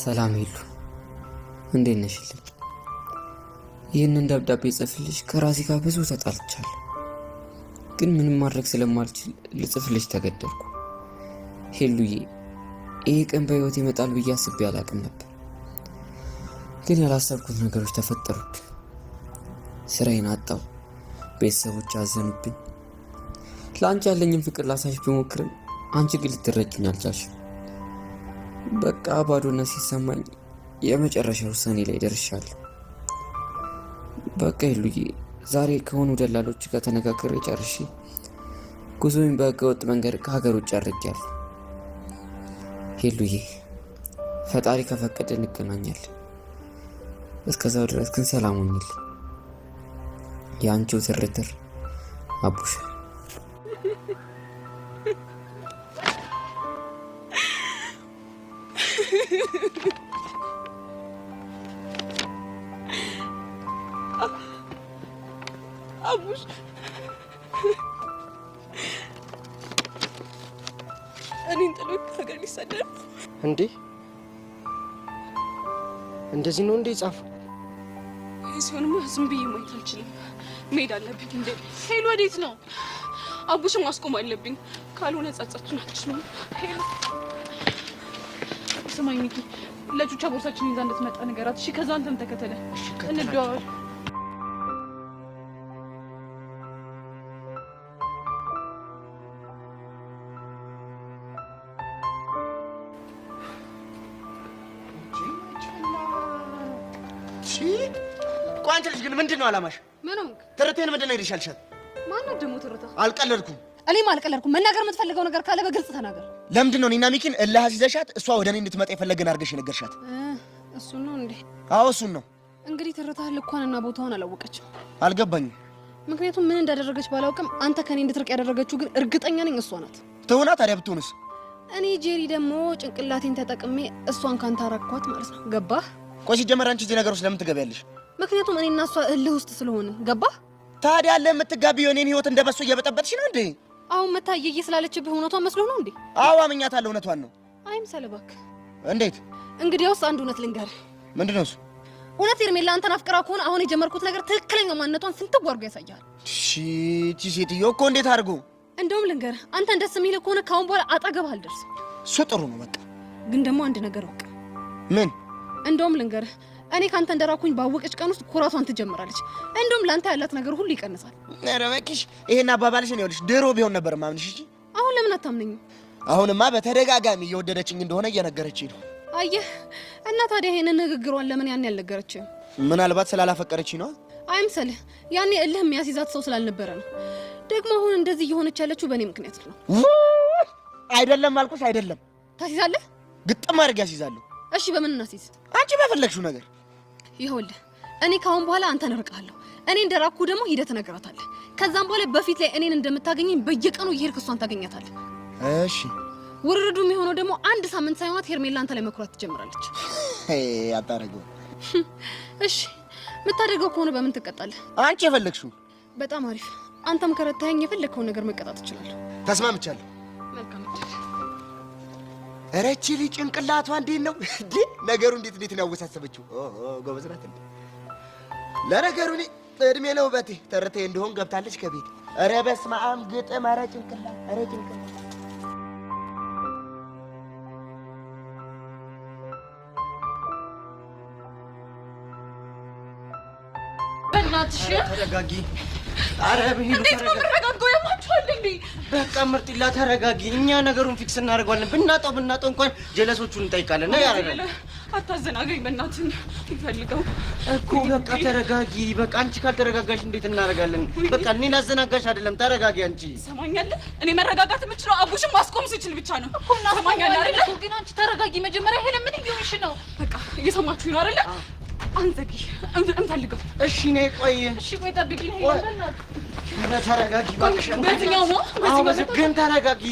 ሰላም ሄሉ፣ እንዴት ነሽልኝ? ይህንን ደብዳቤ ጽፍልሽ ከራሴ ጋር ብዙ ተጣልቻለሁ፣ ግን ምንም ማድረግ ስለማልችል ልጽፍልሽ ተገደድኩ። ሄሉዬ፣ ይሄ ቀን በህይወት ይመጣል ብዬ አስቤ አላቅም ነበር፣ ግን ያላሰብኩት ነገሮች ተፈጠሩብኝ። ስራዬን አጣው፣ ቤተሰቦች አዘኑብኝ። ለአንቺ ያለኝን ፍቅር ላሳይሽ ብሞክርም አንቺ ግን ልትረጅኝ አልቻልሽም። በቃ ባዶነት ሲሰማኝ የመጨረሻ ውሳኔ ላይ ደርሻለሁ። በቃ ሄሉዬ፣ ዛሬ ከሆኑ ደላሎች ጋር ተነጋግሬ ጨርሼ ጉዞዬን በህገወጥ መንገድ ከሀገር ውጭ አድርጌያለሁ። ሄሉዬ፣ ፈጣሪ ከፈቀደ እንገናኛለን። እስከዛው ድረስ ግን ሰላም ሁኚልኝ። የአንቺው ትርትር አቡሽ። አቡሽ እኔን ጥሎ ከሀገር ሊሰደድ እንዴ? እንደዚህ ነው እንዴ ጻፈው? ይህ ሲሆንማ ዝም ብዬ ማየት አልችልም። መሄድ አለብኝ። እንዴ ሄሉ፣ ወዴት ነው? አቡሽን ማስቆም አለብኝ፣ ካልሆነ ጸጸቱን አልችልም። ሄሉ፣ ስማኝ ሚኪ፣ ለቹቻ ቦርሳችን ይዛ እንድትመጣ ነገራት። እሺ፣ ከዛ አንተም ተከተለ፣ እንደዋወል። አንቺ ልጅ ግን ምንድን ነው አላማሽ? ምን ሆንክ? ትርቴን ምንድን ነው ይልሻልሻል? ማነው ደግሞ ትርታ? አልቀለድኩም። እኔም አልቀለድኩም። መናገር የምትፈልገው ነገር ካለ በግልጽ ተናገር። ለምንድን ነው እኔና ሚኪን እልህ አስይዘሻት እሷ ወደ እኔ እንድትመጣ የፈለገን አድርገሽ የነገርሻት? እሱን ነው እንዴ? አዎ እሱን ነው። እንግዲህ ትርታ ልኳንና ቦታውን አላወቀችም። አልገባኝም። ምክንያቱም ምን እንዳደረገች ባላውቅም አንተ ከኔ እንድትርቅ ያደረገችው ግን እርግጠኛ ነኝ እሷ ናት። ትሆና ታዲያ ብትሆንስ? እኔ ጄሪ ደግሞ ጭንቅላቴን ተጠቅሜ እሷን ካንተ አራኳት ማለት ነው። ገባህ? ቆይ ሲጀመር አንቺ እዚህ ነገር ውስጥ ለምን ትገቢያለሽ? ምክንያቱም እኔ እና እሷ እልህ ውስጥ ስለሆንን ገባ። ታዲያ ለምትጋቢው የኔን ህይወት እንደበሱ እየበጠበጥሽ ነው እንዴ? አሁን መታ እየየ ስላለችብህ እውነቷን መስሎ ነው እንዴ? አዎ አምኛታለሁ፣ እውነቷን ነው። አይምሰልህ እባክህ። እንዴት? እንግዲያውስ አንድ እውነት ልንገርህ። ምንድነው እሱ? እውነት ሄርሜላ አንተን አፍቅራ ከሆነ አሁን የጀመርኩት ነገር ትክክለኛ ማንነቷን ፍንትው አድርጎ ያሳያል። እቺ ሴትዮ እኮ እንዴት አድርጎ? እንደውም ልንገርህ፣ አንተን ደስ የሚልህ ከሆነ ካሁን በኋላ አጠገብህ አልደርስም። እሱ ጥሩ ነው በቃ። ግን ደግሞ አንድ ነገር ወቅ። ምን? እንደውም ልንገርህ፣ እኔ ካንተ እንደራኩኝ ባወቀች ቀን ውስጥ ኩራቷን ትጀምራለች። እንደውም ላንተ ያላት ነገር ሁሉ ይቀንሳል። ኧረ እባክሽ ይሄን አባባልሽን ይኸውልሽ ድሮ ቢሆን ነበር ማምንሽ። እሺ አሁን ለምን አታምነኝም? አሁንማ በተደጋጋሚ እየወደደችኝ እንደሆነ እየነገረችኝ ነው። አየህ እና ታዲያ ይሄንን ንግግሯን ለምን ያን ያልነገረችም? ምናልባት ስላላፈቀረችኝ ነው። አይምሰልህ፣ ያኔ እልህ የሚያስይዛት ሰው ስላልነበረ ነው። ደግሞ አሁን እንደዚህ እየሆነች ያለችው በእኔ ምክንያት ነው። አይደለም አልኩሽ አይደለም። ታስይዛለህ? ግጥም አድርጌ አስይዛለሁ። እሺ በምን እናስይዝ? አንቺ በፈለግሽው ነገር። ይኸውልህ እኔ ካሁን በኋላ አንተን እርቃለሁ። እኔ እንደራኩ ደግሞ ሂደት እነግራታለህ። ከዛም በኋላ በፊት ላይ እኔን እንደምታገኘኝ በየቀኑ እየሄድክ እሷን ታገኛታለህ። እሺ ውርርዱ የሚሆነው ደግሞ አንድ ሳምንት ሳይሆናት ሄርሜላ አንተ ላይ መኩራት ትጀምራለች። አታረገው። እሺ የምታደርገው ከሆነ በምን ትቀጣለህ? አንቺ የፈለግሽው። በጣም አሪፍ። አንተም ከረታኸኝ የፈለግከውን ነገር መቀጣት እችላለሁ። ተስማምቻለሁ። መልካም እድል። ኧረ እቺ ልጅ ጭንቅላቷ እንዴት ነው ነገሩ? እንዴት ነው ያወሳሰበችው? ጎበዝ ናት እንዴ! ለነገሩ እኔ እድሜ ለውበቴ ተርቴ እንደሆን ገብታለች ከቤት። ኧረ በስመ አብ ግጥም! ኧረ ጭንቅላት! ኧረ ጭንቅላት! በእናትሽ ተረጋጊ። ኧረ በሄሉ እንዴት ነው የምረጋጋው? ያማችኋል እንዴ? በቃ ምርጢላ ተረጋጊ። እኛ ነገሩን ፊክስ እናደርገዋለን። ብናጣው እንኳን ጀለሶቹን እንጠይቃለን። ነው ያረጋል። አታዘናገኝ በእናትህ ይፈልገው እኮ በቃ ተረጋጊ። በቃ አንቺ ካልተረጋጋሽ እንዴት እናደርጋለን? በቃ እኔ ላዘናጋሽ አይደለም። ተረጋጊ አንቺ። ሰማኛለህ? እኔ መረጋጋት የምችለው አቡሽን ማስቆም ስችል ብቻ ነው እኮ። ሰማኛለህ አይደል? ግን አንቺ ተረጋጊ መጀመሪያ። ይሄ ለምን እየሆንሽ ነው? በቃ እየሰማችሁ ነው አይደል? አንዘጊ እንፈልገው። እሺ ነይ ቆይ። እሺ ቆይ ጠብቂኝ። ተረጋጊ እባክሽ። በየትኛው ነው? ግን ተረጋጊ።